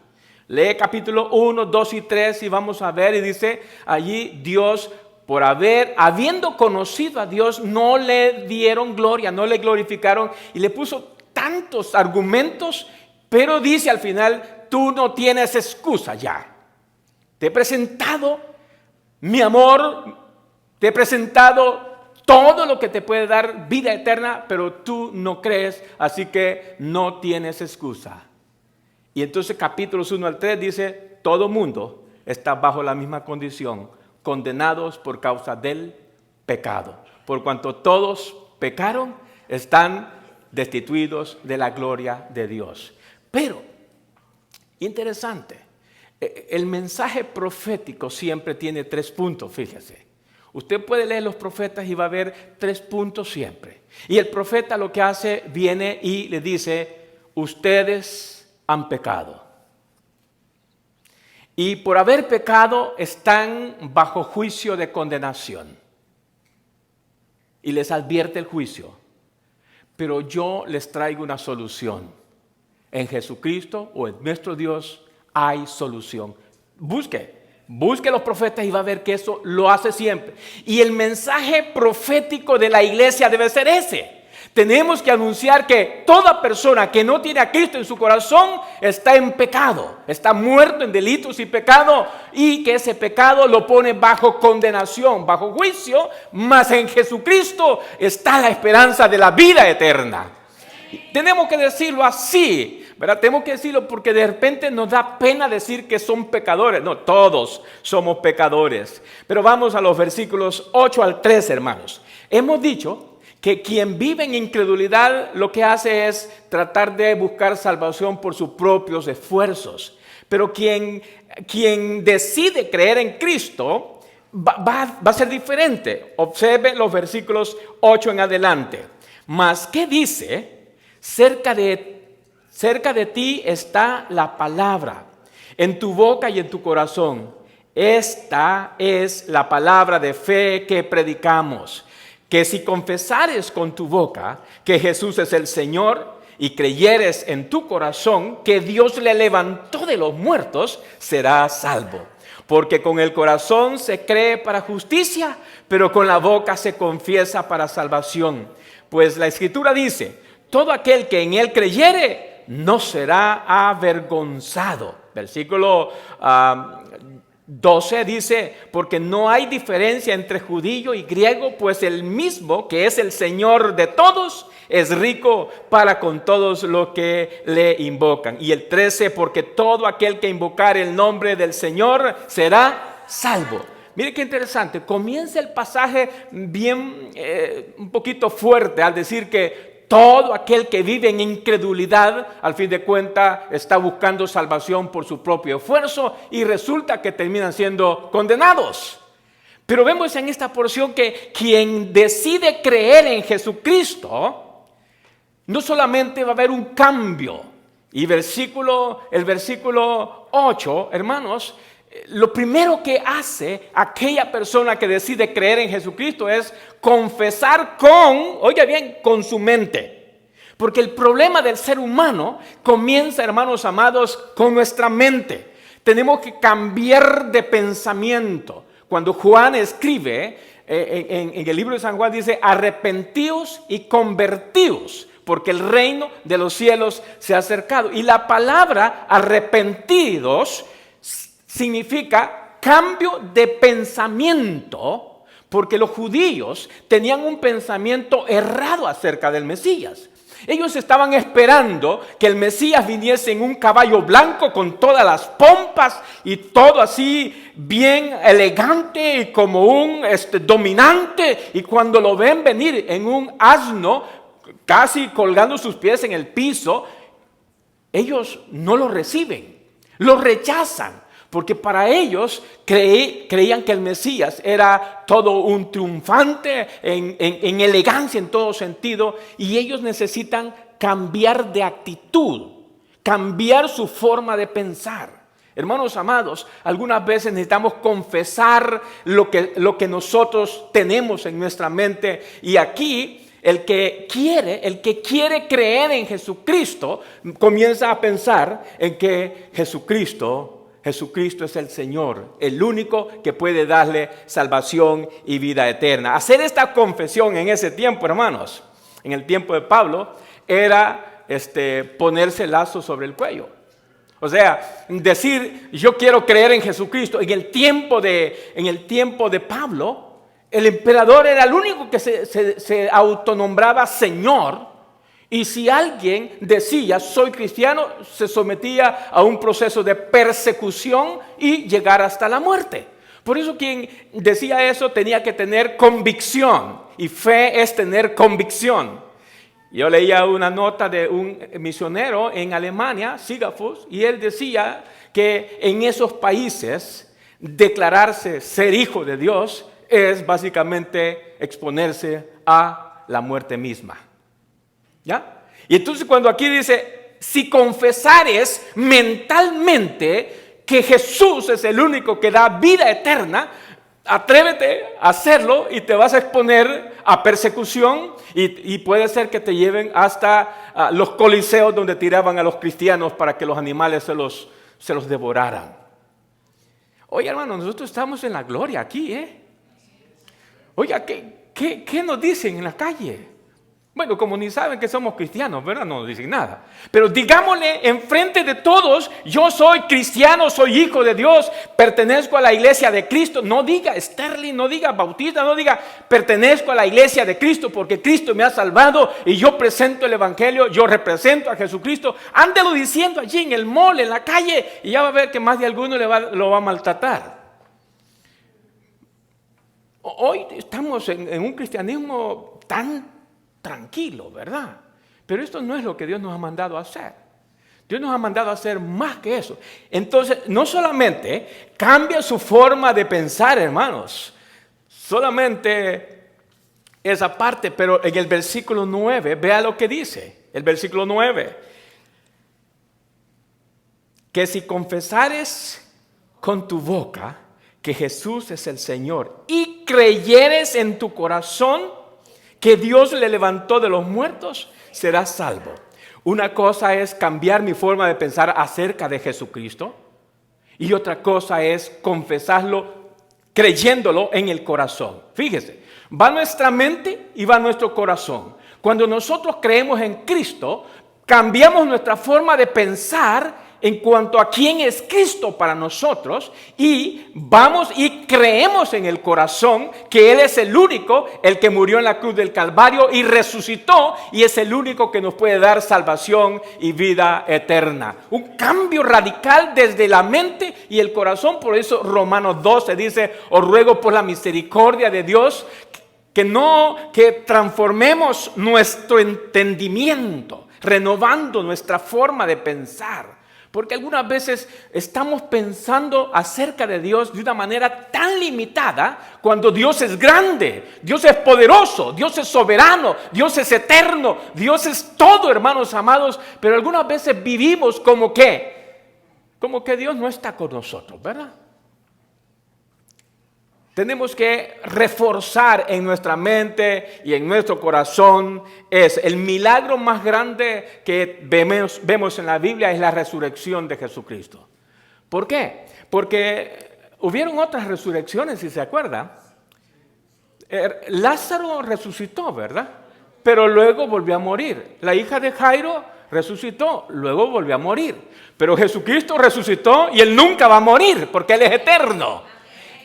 Lee capítulo 1, 2 y 3 y vamos a ver, y dice allí: Dios, habiendo conocido a Dios, no le dieron gloria, no le glorificaron, y le puso tantos argumentos. Pero dice al final: tú no tienes excusa ya. Te he presentado mi amor, te he presentado todo lo que te puede dar vida eterna, pero tú no crees, así que no tienes excusa. Y entonces capítulos 1 al 3 dice: todo mundo está bajo la misma condición, condenados por causa del pecado. Por cuanto todos pecaron, están destituidos de la gloria de Dios. Pero, interesante, el mensaje profético siempre tiene 3 puntos, fíjese. Usted puede leer los profetas y va a ver 3 puntos siempre. Y el profeta lo que hace, viene y le dice, ustedes han pecado. Y por haber pecado están bajo juicio de condenación. Y les advierte el juicio. Pero yo les traigo una solución. En Jesucristo o en nuestro Dios hay solución. Busque los profetas y va a ver que eso lo hace siempre. Y el mensaje profético de la iglesia debe ser ese. Tenemos que anunciar que toda persona que no tiene a Cristo en su corazón está en pecado, está muerto en delitos y pecado, y que ese pecado lo pone bajo condenación, bajo juicio, mas en Jesucristo está la esperanza de la vida eterna. Tenemos que decirlo así, ¿verdad? Tenemos que decirlo porque de repente nos da pena decir que son pecadores. No, todos somos pecadores. Pero vamos a los versículos 8 al 13, hermanos. Hemos dicho que quien vive en incredulidad lo que hace es tratar de buscar salvación por sus propios esfuerzos. Pero quien decide creer en Cristo va a ser diferente. Observe los versículos 8 en adelante. Mas, ¿qué dice? Cerca de ti está la palabra, en tu boca y en tu corazón. Esta es la palabra de fe que predicamos. Que si confesares con tu boca que Jesús es el Señor y creyeres en tu corazón que Dios le levantó de los muertos, serás salvo. Porque con el corazón se cree para justicia, pero con la boca se confiesa para salvación. Pues la Escritura dice, todo aquel que en él creyere no será avergonzado. Versículo 12 dice, porque no hay diferencia entre judío y griego, pues el mismo que es el Señor de todos es rico para con todos los que le invocan. Y el 13, porque todo aquel que invocare el nombre del Señor será salvo. Mire qué interesante, comienza el pasaje bien, un poquito fuerte al decir que todo aquel que vive en incredulidad, al fin de cuentas, está buscando salvación por su propio esfuerzo y resulta que terminan siendo condenados. Pero vemos en esta porción que quien decide creer en Jesucristo, no solamente va a haber un cambio. Y el versículo 8, hermanos, lo primero que hace aquella persona que decide creer en Jesucristo es confesar oiga bien, con su mente. Porque el problema del ser humano comienza, hermanos amados, con nuestra mente. Tenemos que cambiar de pensamiento. Cuando Juan escribe en el libro de San Juan dice, arrepentíos y convertíos, porque el reino de los cielos se ha acercado. Y la palabra arrepentidos significa cambio de pensamiento, porque los judíos tenían un pensamiento errado acerca del Mesías. Ellos estaban esperando que el Mesías viniese en un caballo blanco con todas las pompas y todo así bien elegante y como un dominante. Y cuando lo ven venir en un asno, casi colgando sus pies en el piso, ellos no lo reciben, lo rechazan. Porque para ellos creían que el Mesías era todo un triunfante en elegancia en todo sentido, y ellos necesitan cambiar de actitud, cambiar su forma de pensar. Hermanos amados, algunas veces necesitamos confesar lo que nosotros tenemos en nuestra mente, y aquí el que quiere creer en Jesucristo comienza a pensar en que Jesucristo es el Señor, el único que puede darle salvación y vida eterna. Hacer esta confesión en ese tiempo, hermanos, en el tiempo de Pablo, era ponerse el lazo sobre el cuello. O sea, decir, yo quiero creer en Jesucristo. En el tiempo de Pablo, el emperador era el único que se autonombraba Señor. Y si alguien decía, soy cristiano, se sometía a un proceso de persecución y llegar hasta la muerte. Por eso quien decía eso tenía que tener convicción, y fe es tener convicción. Yo leía una nota de un misionero en Alemania, Sigafus, y él decía que en esos países declararse ser hijo de Dios es básicamente exponerse a la muerte misma. ¿Ya? Y entonces cuando aquí dice, si confesares mentalmente que Jesús es el único que da vida eterna, atrévete a hacerlo y te vas a exponer a persecución y puede ser que te lleven hasta los coliseos donde tiraban a los cristianos para que los animales se los devoraran. Oye, hermano, nosotros estamos en la gloria aquí, ¿eh? Oiga, ¿qué nos dicen en la calle? Bueno, como ni saben que somos cristianos, ¿verdad? No nos dicen nada. Pero digámosle enfrente de todos, yo soy cristiano, soy hijo de Dios, pertenezco a la iglesia de Cristo. No diga Sterling, no diga Bautista, no diga pertenezco a la iglesia de Cristo porque Cristo me ha salvado y yo presento el evangelio, yo represento a Jesucristo. Ándelo diciendo allí en el mall, en la calle, y ya va a ver que más de alguno lo va a maltratar. Hoy estamos en un cristianismo tan tranquilo, ¿verdad? Pero esto no es lo que Dios nos ha mandado a hacer. Dios nos ha mandado a hacer más que eso. Entonces, no solamente cambia su forma de pensar, hermanos, solamente esa parte, pero en el versículo 9, vea lo que dice, el versículo 9, que si confesares con tu boca que Jesús es el Señor y creyeres en tu corazón que Dios le levantó de los muertos, serás salvo. Una cosa es cambiar mi forma de pensar acerca de Jesucristo y otra cosa es confesarlo creyéndolo en el corazón. Fíjese, va nuestra mente y va nuestro corazón. Cuando nosotros creemos en Cristo, cambiamos nuestra forma de pensar en cuanto a quién es Cristo para nosotros y vamos y creemos en el corazón que Él es el único, el que murió en la cruz del Calvario y resucitó y es el único que nos puede dar salvación y vida eterna. Un cambio radical desde la mente y el corazón. Por eso Romanos 12 dice, os ruego por la misericordia de Dios que transformemos nuestro entendimiento, renovando nuestra forma de pensar. Porque algunas veces estamos pensando acerca de Dios de una manera tan limitada cuando Dios es grande, Dios es poderoso, Dios es soberano, Dios es eterno, Dios es todo, hermanos amados. Pero algunas veces vivimos como que Dios no está con nosotros, ¿verdad? Tenemos que reforzar en nuestra mente y en nuestro corazón es el milagro más grande que vemos en la Biblia es la resurrección de Jesucristo. ¿Por qué? Porque hubieron otras resurrecciones, si se acuerda. Lázaro resucitó, ¿verdad? Pero luego volvió a morir. La hija de Jairo resucitó, luego volvió a morir. Pero Jesucristo resucitó y Él nunca va a morir porque Él es eterno.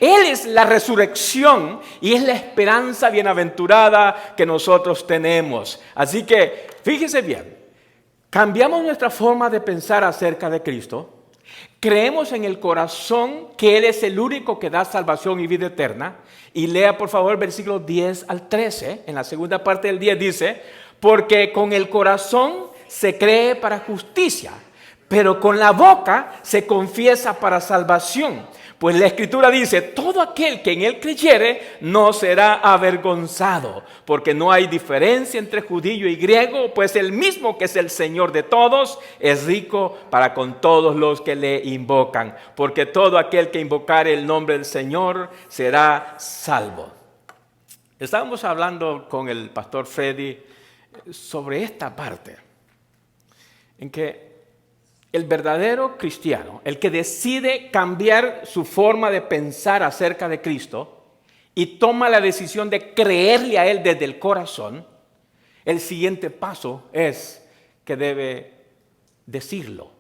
Él es la resurrección y es la esperanza bienaventurada que nosotros tenemos. Así que, fíjese bien, cambiamos nuestra forma de pensar acerca de Cristo, creemos en el corazón que Él es el único que da salvación y vida eterna. Y lea por favor versículos 10 al 13, en la segunda parte del 10 dice, porque con el corazón se cree para justicia, pero con la boca se confiesa para salvación. Pues la Escritura dice, todo aquel que en Él creyere no será avergonzado, porque no hay diferencia entre judío y griego, pues el mismo que es el Señor de todos es rico para con todos los que le invocan, porque todo aquel que invocare el nombre del Señor será salvo. Estábamos hablando con el pastor Freddy sobre esta parte, en que el verdadero cristiano, el que decide cambiar su forma de pensar acerca de Cristo y toma la decisión de creerle a Él desde el corazón, el siguiente paso es que debe decirlo,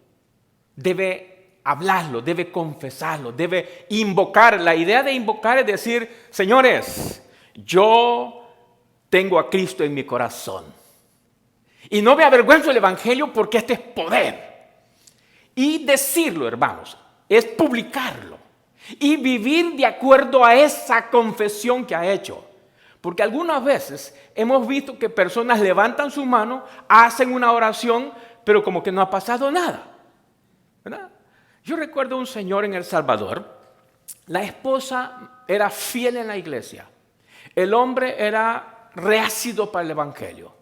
debe hablarlo, debe confesarlo, debe invocar. La idea de invocar es decir, señores, yo tengo a Cristo en mi corazón y no me avergüenzo del evangelio porque este es poder. Y decirlo, hermanos, es publicarlo. y vivir de acuerdo a esa confesión que ha hecho. Porque algunas veces hemos visto que personas levantan su mano, hacen una oración, pero como que no ha pasado nada, ¿verdad? Yo recuerdo un señor en El Salvador. La esposa era fiel en la iglesia. El hombre era reacido para el evangelio.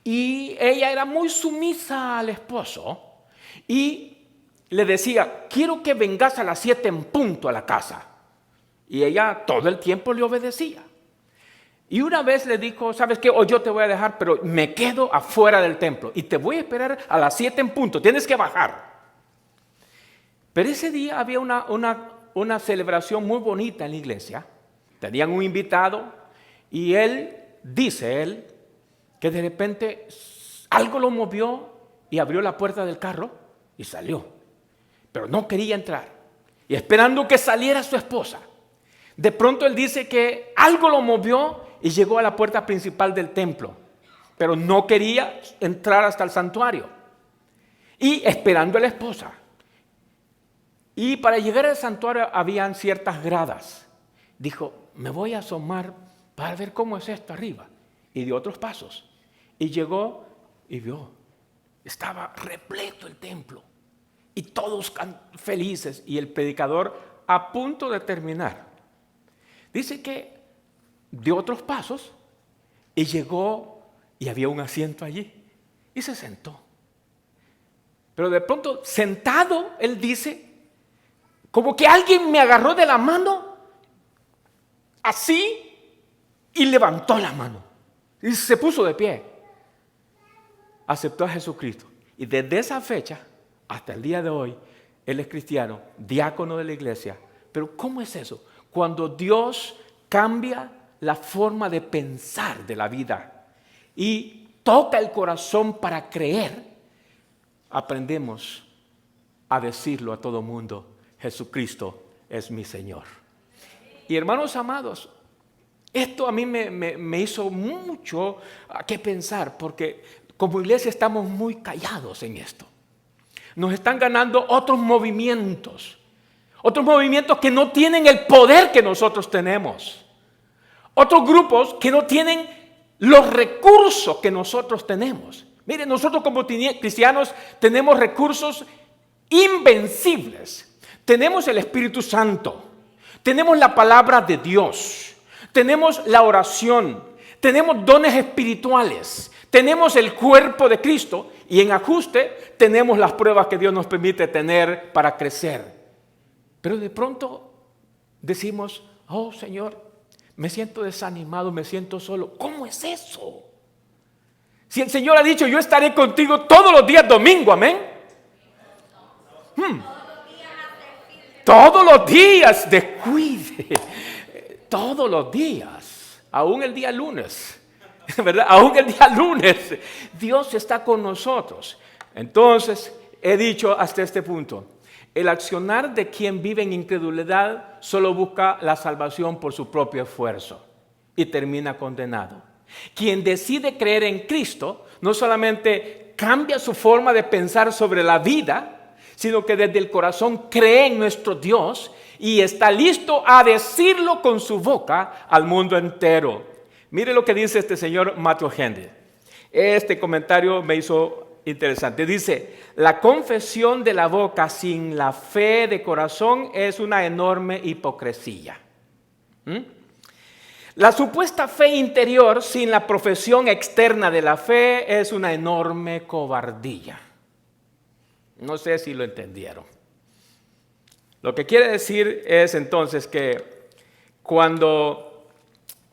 Y ella era muy sumisa al esposo. Y le decía, quiero que vengas a las 7 en punto a la casa. Y ella todo el tiempo le obedecía. Y una vez le dijo, ¿sabes qué? Hoy yo te voy a dejar, pero me quedo afuera del templo. Y te voy a esperar a las 7 en punto. Tienes que bajar. Pero ese día había una celebración muy bonita en la iglesia. Tenían un invitado y dice él, que de repente algo lo movió y abrió la puerta del carro y salió. Pero no quería entrar. Y esperando que saliera su esposa. De pronto él dice que algo lo movió y llegó a la puerta principal del templo. Pero no quería entrar hasta el santuario. Y esperando a la esposa. Y para llegar al santuario habían ciertas gradas. Dijo, me voy a asomar para ver cómo es esto arriba. Y dio otros pasos. Y llegó y vio. Estaba repleto el templo. Y todos felices. Y el predicador a punto de terminar. Dice que dio otros pasos y llegó y había un asiento allí. Y se sentó. Pero de pronto, sentado, él dice, como que alguien me agarró de la mano, así, y levantó la mano. Y se puso de pie. Aceptó a Jesucristo. Y desde esa fecha, hasta el día de hoy, él es cristiano, diácono de la iglesia. Pero ¿cómo es eso? Cuando Dios cambia la forma de pensar de la vida y toca el corazón para creer, aprendemos a decirlo a todo mundo. Jesucristo es mi Señor. Y hermanos amados, esto a mí me hizo mucho que pensar, porque como iglesia estamos muy callados en esto. Nos están ganando otros movimientos que no tienen el poder que nosotros tenemos. Otros grupos que no tienen los recursos que nosotros tenemos. Miren, nosotros como cristianos tenemos recursos invencibles. Tenemos el Espíritu Santo, tenemos la palabra de Dios, tenemos la oración, tenemos dones espirituales, tenemos el cuerpo de Cristo y en ajuste tenemos las pruebas que Dios nos permite tener para crecer. Pero de pronto decimos, oh Señor, me siento desanimado, me siento solo. ¿Cómo es eso? Si el Señor ha dicho, yo estaré contigo todos los días domingo, amén. Todos los días, descuide. Todos los días, aún el día lunes, ¿verdad? Aún el día lunes, Dios está con nosotros. Entonces, he dicho hasta este punto, el accionar de quien vive en incredulidad solo busca la salvación por su propio esfuerzo y termina condenado. Quien decide creer en Cristo no solamente cambia su forma de pensar sobre la vida, sino que desde el corazón cree en nuestro Dios y está listo a decirlo con su boca al mundo entero. Mire lo que dice este señor Matthew Henry. Este comentario me hizo interesante. Dice, la confesión de la boca sin la fe de corazón es una enorme hipocresía. La supuesta fe interior sin la profesión externa de la fe es una enorme cobardía. No sé si lo entendieron. Lo que quiere decir es entonces que cuando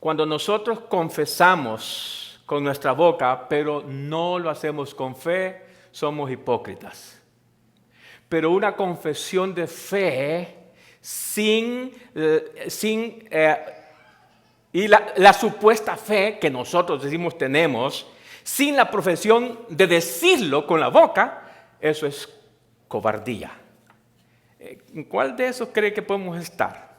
nosotros confesamos con nuestra boca, pero no lo hacemos con fe, somos hipócritas. Pero una confesión de fe y la supuesta fe que nosotros decimos tenemos, sin la profesión de decirlo con la boca, eso es cobardía. ¿En cuál de esos cree que podemos estar?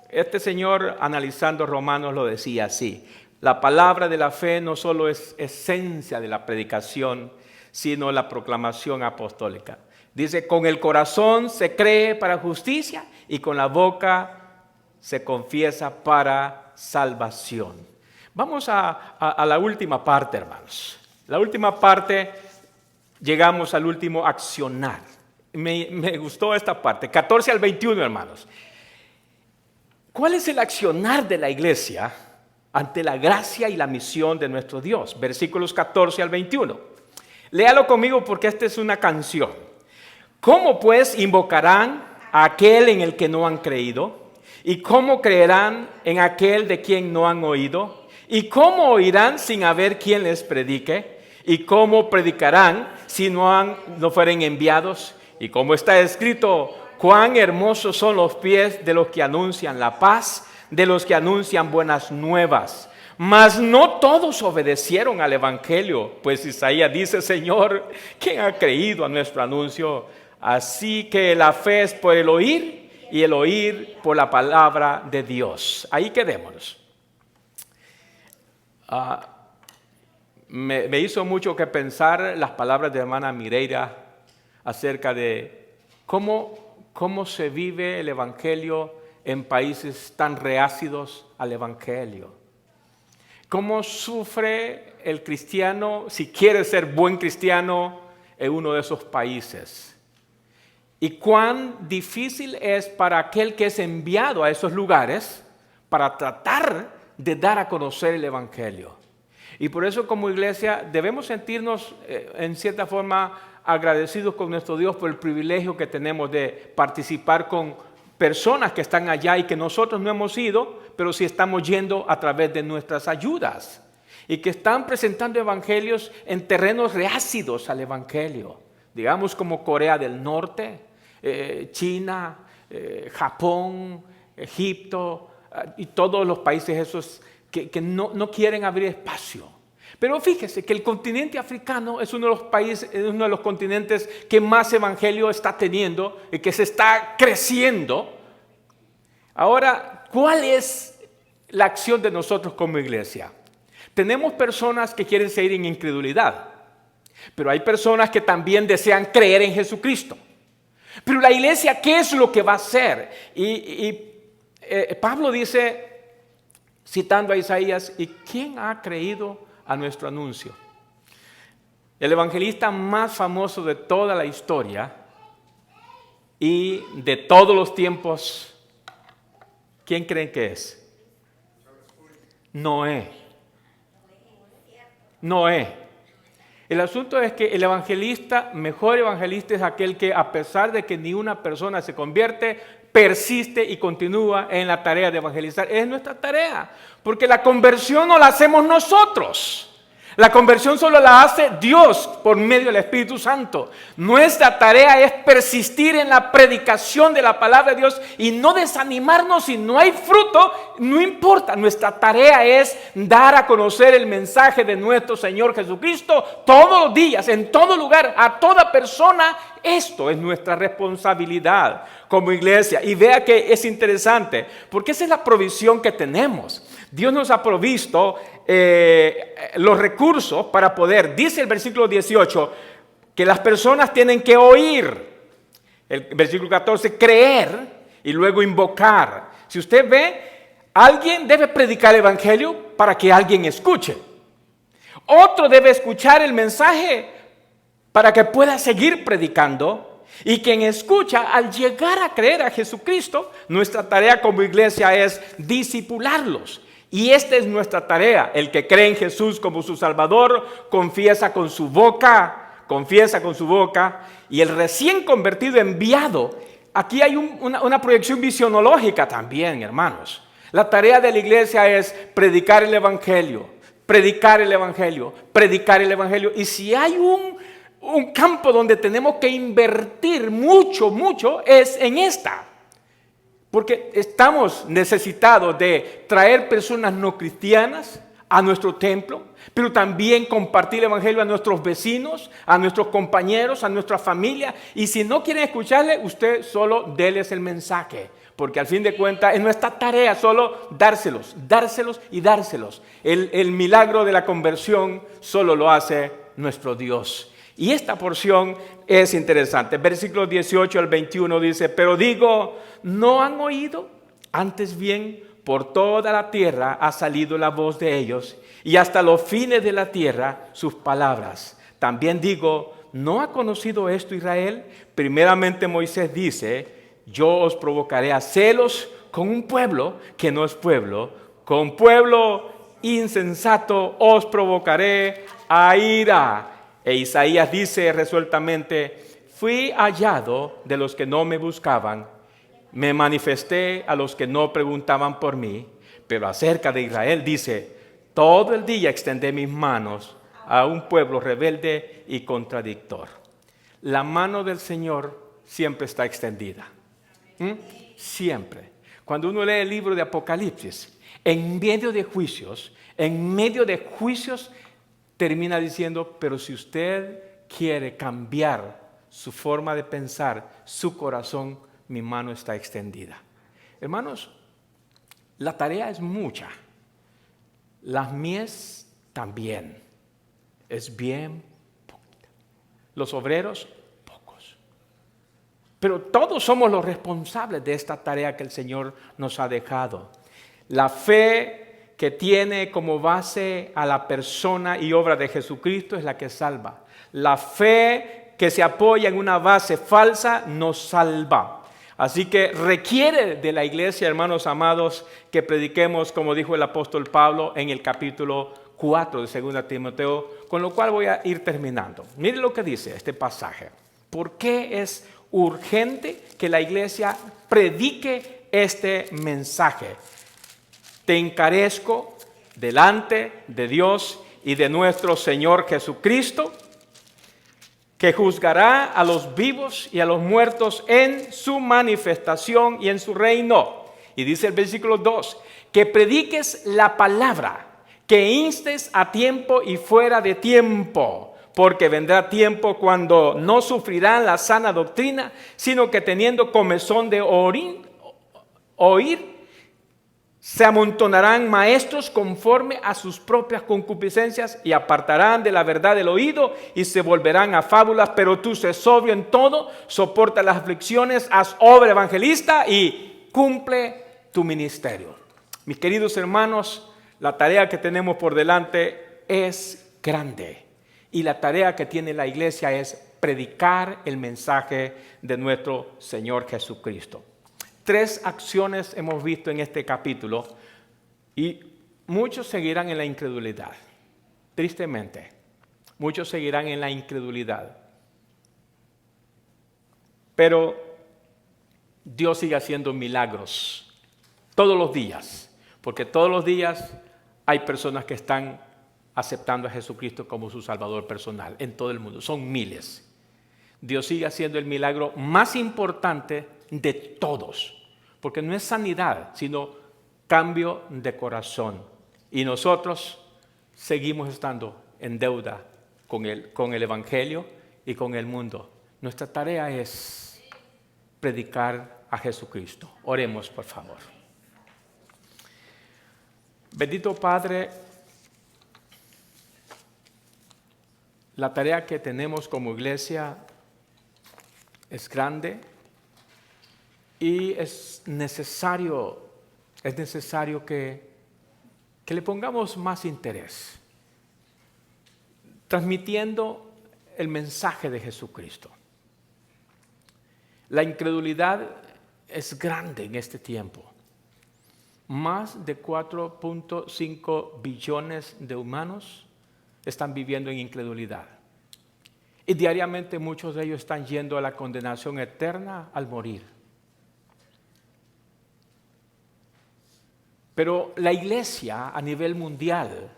Este señor, analizando Romanos, lo decía así: la palabra de la fe no solo es esencia de la predicación, sino la proclamación apostólica. Dice, con el corazón se cree para justicia y con la boca se confiesa para salvación. Vamos a la última parte, hermanos. La última parte, llegamos al último accionar. Me gustó esta parte, 14 al 21, hermanos. ¿Cuál es el accionar de la iglesia ante la gracia y la misión de nuestro Dios? Versículos 14 al 21. Léalo conmigo porque esta es una canción. ¿Cómo pues invocarán a aquel en el que no han creído? ¿Y cómo creerán en aquel de quien no han oído? ¿Y cómo oirán sin haber quien les predique? ¿Y cómo predicarán si no fueren enviados? Y como está escrito, cuán hermosos son los pies de los que anuncian la paz, de los que anuncian buenas nuevas. Mas no todos obedecieron al evangelio, pues Isaías dice, Señor, ¿quién ha creído a nuestro anuncio? Así que la fe es por el oír y el oír por la palabra de Dios. Ahí quedémonos. Me hizo mucho que pensar las palabras de hermana Mireira acerca de cómo se vive el evangelio en países tan reácidos al evangelio. Cómo sufre el cristiano si quiere ser buen cristiano en uno de esos países. Y cuán difícil es para aquel que es enviado a esos lugares para tratar de dar a conocer el evangelio. Y por eso como iglesia debemos sentirnos en cierta forma agradecidos con nuestro Dios por el privilegio que tenemos de participar con personas que están allá y que nosotros no hemos ido, pero sí estamos yendo a través de nuestras ayudas y que están presentando evangelios en terrenos reácidos al evangelio, digamos como Corea del Norte, China, Japón, Egipto y todos los países esos que no quieren abrir espacio. Pero fíjese que el continente africano es uno de los países, es uno de los continentes que más evangelio está teniendo y que se está creciendo. Ahora, ¿cuál es la acción de nosotros como iglesia? Tenemos personas que quieren seguir en incredulidad, pero hay personas que también desean creer en Jesucristo. Pero la iglesia, ¿qué es lo que va a hacer? Pablo dice, citando a Isaías, ¿y quién ha creído a nuestro anuncio? El evangelista más famoso de toda la historia y de todos los tiempos, ¿quién creen que es? Noé. El asunto es que el evangelista, mejor evangelista es aquel que a pesar de que ni una persona se convierte, persiste y continúa en la tarea de evangelizar. Es nuestra tarea, porque la conversión no la hacemos nosotros. La conversión solo la hace Dios por medio del Espíritu Santo. Nuestra tarea es persistir en la predicación de la palabra de Dios y no desanimarnos si no hay fruto, no importa. Nuestra tarea es dar a conocer el mensaje de nuestro Señor Jesucristo todos los días, en todo lugar, a toda persona. Esto es nuestra responsabilidad como iglesia. Y vea que es interesante, porque esa es la provisión que tenemos. Dios nos ha provisto los recursos para poder, dice el versículo 18, que las personas tienen que oír. El versículo 14, creer y luego invocar. Si usted ve, alguien debe predicar el evangelio para que alguien escuche. Otro debe escuchar el mensaje para que pueda seguir predicando. Y quien escucha, al llegar a creer a Jesucristo, nuestra tarea como iglesia es discipularlos. Y esta es nuestra tarea. El que cree en Jesús como su Salvador, confiesa con su boca, y el recién convertido enviado. Aquí hay una proyección visionológica también, hermanos. La tarea de la iglesia es predicar el evangelio. Y si hay un campo donde tenemos que invertir mucho, es en esta. Porque estamos necesitados de traer personas no cristianas a nuestro templo, pero también compartir el evangelio a nuestros vecinos, a nuestros compañeros, a nuestra familia. Y si no quieren escucharle, usted solo déles el mensaje. Porque al fin de cuentas es nuestra tarea solo dárselos. El milagro de la conversión solo lo hace nuestro Dios. Y esta porción es interesante. Versículo 18 al 21 dice, pero digo, ¿no han oído? Antes bien, por toda la tierra ha salido la voz de ellos, y hasta los fines de la tierra sus palabras. También digo, ¿no ha conocido esto Israel? Primeramente Moisés dice, yo os provocaré a celos con un pueblo que no es pueblo, con pueblo insensato os provocaré a ira. E Isaías dice resueltamente, fui hallado de los que no me buscaban, me manifesté a los que no preguntaban por mí. Pero acerca de Israel dice, todo el día extendí mis manos a un pueblo rebelde y contradictor. La mano del Señor siempre está extendida. Siempre. Cuando uno lee el libro de Apocalipsis, en medio de juicios, termina diciendo, pero si usted quiere cambiar su forma de pensar, su corazón, mi mano está extendida. Hermanos, la tarea es mucha. Las mies también. Es bien poquita. Los obreros, pocos. Pero todos somos los responsables de esta tarea que el Señor nos ha dejado. La fe que tiene como base a la persona y obra de Jesucristo es la que salva. La fe que se apoya en una base falsa no salva. Así que requiere de la iglesia, hermanos amados, que prediquemos, como dijo el apóstol Pablo en el capítulo 4 de 2 Timoteo, con lo cual voy a ir terminando. Miren lo que dice este pasaje. ¿Por qué es urgente que la iglesia predique este mensaje? Te encarezco delante de Dios y de nuestro Señor Jesucristo, que juzgará a los vivos y a los muertos en su manifestación y en su reino. Y dice el versículo 2, que prediques la palabra, que instes a tiempo y fuera de tiempo, porque vendrá tiempo cuando no sufrirán la sana doctrina, sino que teniendo comezón de oír, se amontonarán maestros conforme a sus propias concupiscencias y apartarán de la verdad del oído y se volverán a fábulas. Pero tú sé sobrio en todo, soporta las aflicciones, haz obra evangelista y cumple tu ministerio. Mis queridos hermanos, la tarea que tenemos por delante es grande y la tarea que tiene la iglesia es predicar el mensaje de nuestro Señor Jesucristo. 3 acciones hemos visto en este capítulo y muchos seguirán en la incredulidad. Tristemente, muchos seguirán en la incredulidad. Pero Dios sigue haciendo milagros todos los días, porque todos los días hay personas que están aceptando a Jesucristo como su Salvador personal en todo el mundo. Son miles. Dios sigue haciendo el milagro más importante de todos. Porque no es sanidad, sino cambio de corazón. Y nosotros seguimos estando en deuda con el Evangelio y con el mundo. Nuestra tarea es predicar a Jesucristo. Oremos, por favor. Bendito Padre, la tarea que tenemos como iglesia es grande. Y es necesario que le pongamos más interés, transmitiendo el mensaje de Jesucristo. La incredulidad es grande en este tiempo. Más de 4.5 billones de humanos están viviendo en incredulidad. Y diariamente muchos de ellos están yendo a la condenación eterna al morir. Pero la iglesia a nivel mundial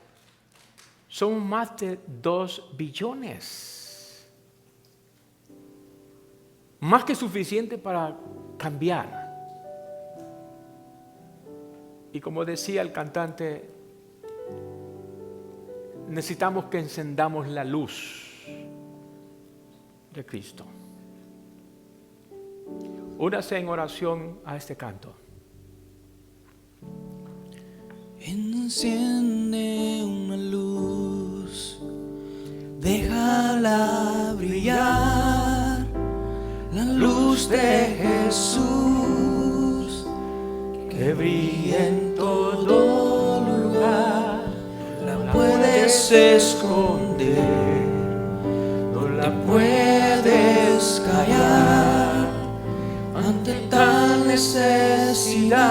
son más de 2 billones. Más que suficiente para cambiar. Y como decía el cantante, necesitamos que encendamos la luz de Cristo. Únase en oración a este canto. Enciende una luz, déjala luz de Jesús que brilla en todo lugar. No la puedes esconder, no la puedes callar. Ante tal necesidad,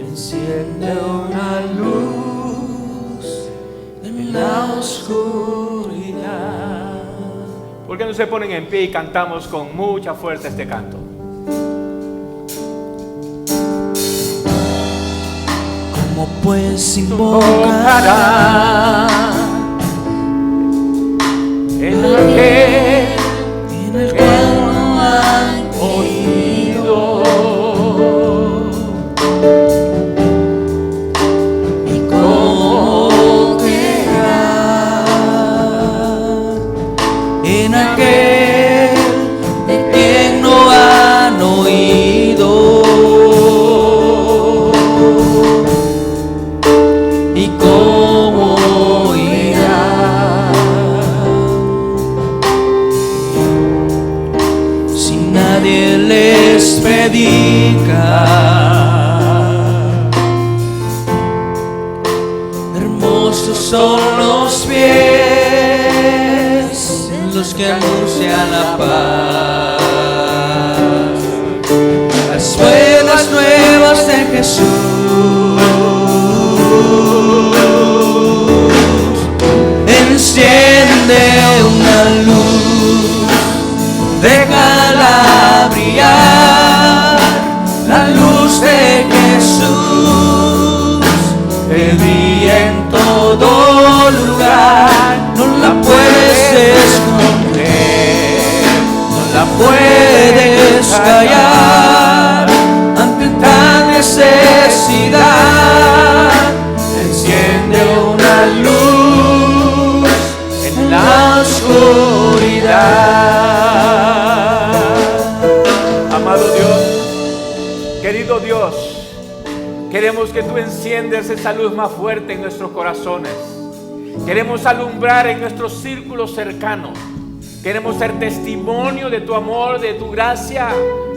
enciende una luz en la oscuridad. ¿Por qué no se ponen en pie y cantamos con mucha fuerza este canto? ¿Cómo pues invocará en aquel en el cual no han oído? ¿Y cómo creerá en aquel de quien no han oído? ¿Y cómo irá si nadie les predica? Hermosos son los pies los que anuncian la paz, las buenas nuevas de Jesús. Enciende una luz, déjala brillar, la luz de Jesús que brilla en todo lugar. No la puedes esconder, no la puedes callar. Ante tal necesidad, enciende una luz en la oscuridad. Amado Dios, querido Dios, queremos que tú enciendas esa luz más fuerte en nuestros corazones. Queremos alumbrar en nuestros círculos cercanos. Queremos ser testimonio de tu amor, de tu gracia,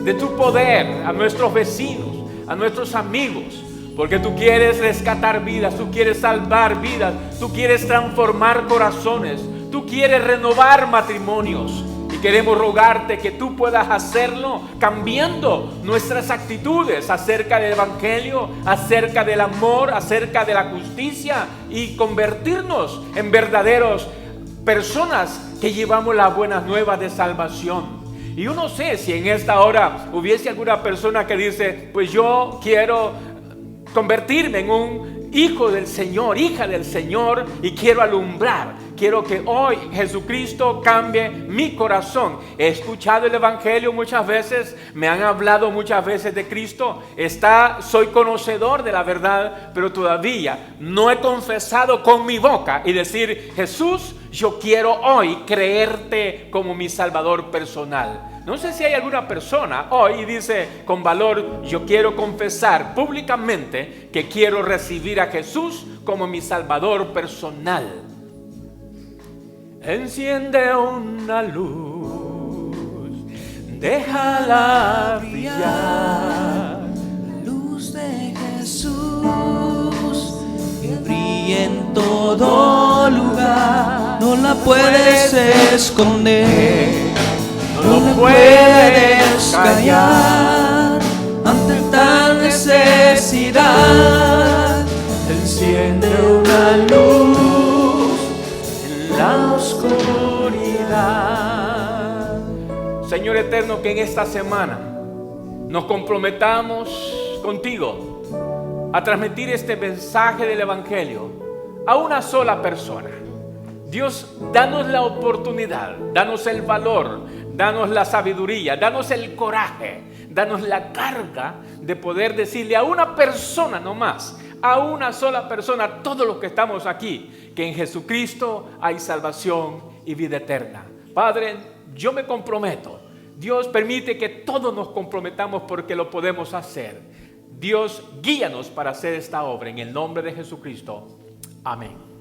de tu poder a nuestros vecinos, a nuestros amigos. Porque tú quieres rescatar vidas, tú quieres salvar vidas, tú quieres transformar corazones, tú quieres renovar matrimonios. Y queremos rogarte que tú puedas hacerlo cambiando nuestras actitudes acerca del Evangelio, acerca del amor, acerca de la justicia, y convertirnos en verdaderos personas que llevamos las buenas nuevas de salvación. Y yo no sé si en esta hora hubiese alguna persona que dice, pues yo quiero convertirme en un hijo del Señor, hija del Señor, y quiero alumbrar. Quiero que hoy Jesucristo cambie mi corazón. He escuchado el Evangelio muchas veces, me han hablado muchas veces de Cristo, soy conocedor de la verdad, pero todavía no he confesado con mi boca y decir, Jesús, yo quiero hoy creerte como mi Salvador personal. No sé si hay alguna persona hoy y dice con valor, yo quiero confesar públicamente que quiero recibir a Jesús como mi Salvador personal. Enciende una luz, déjala brillar, luz de Jesús que brilla en todo lugar. No la puedes esconder, no la puedes callar. Ante tal necesidad, enciende una luz en la oscuridad. Señor eterno, que en esta semana nos comprometamos contigo a transmitir este mensaje del Evangelio a una sola persona. Dios, danos la oportunidad, danos el valor, danos la sabiduría, danos el coraje, danos la carga de poder decirle a una persona nomás, a una sola persona, todos los que estamos aquí, que en Jesucristo hay salvación y vida eterna. Padre, yo me comprometo. Dios, permite que todos nos comprometamos porque lo podemos hacer. Dios, guíanos para hacer esta obra en el nombre de Jesucristo. Amén.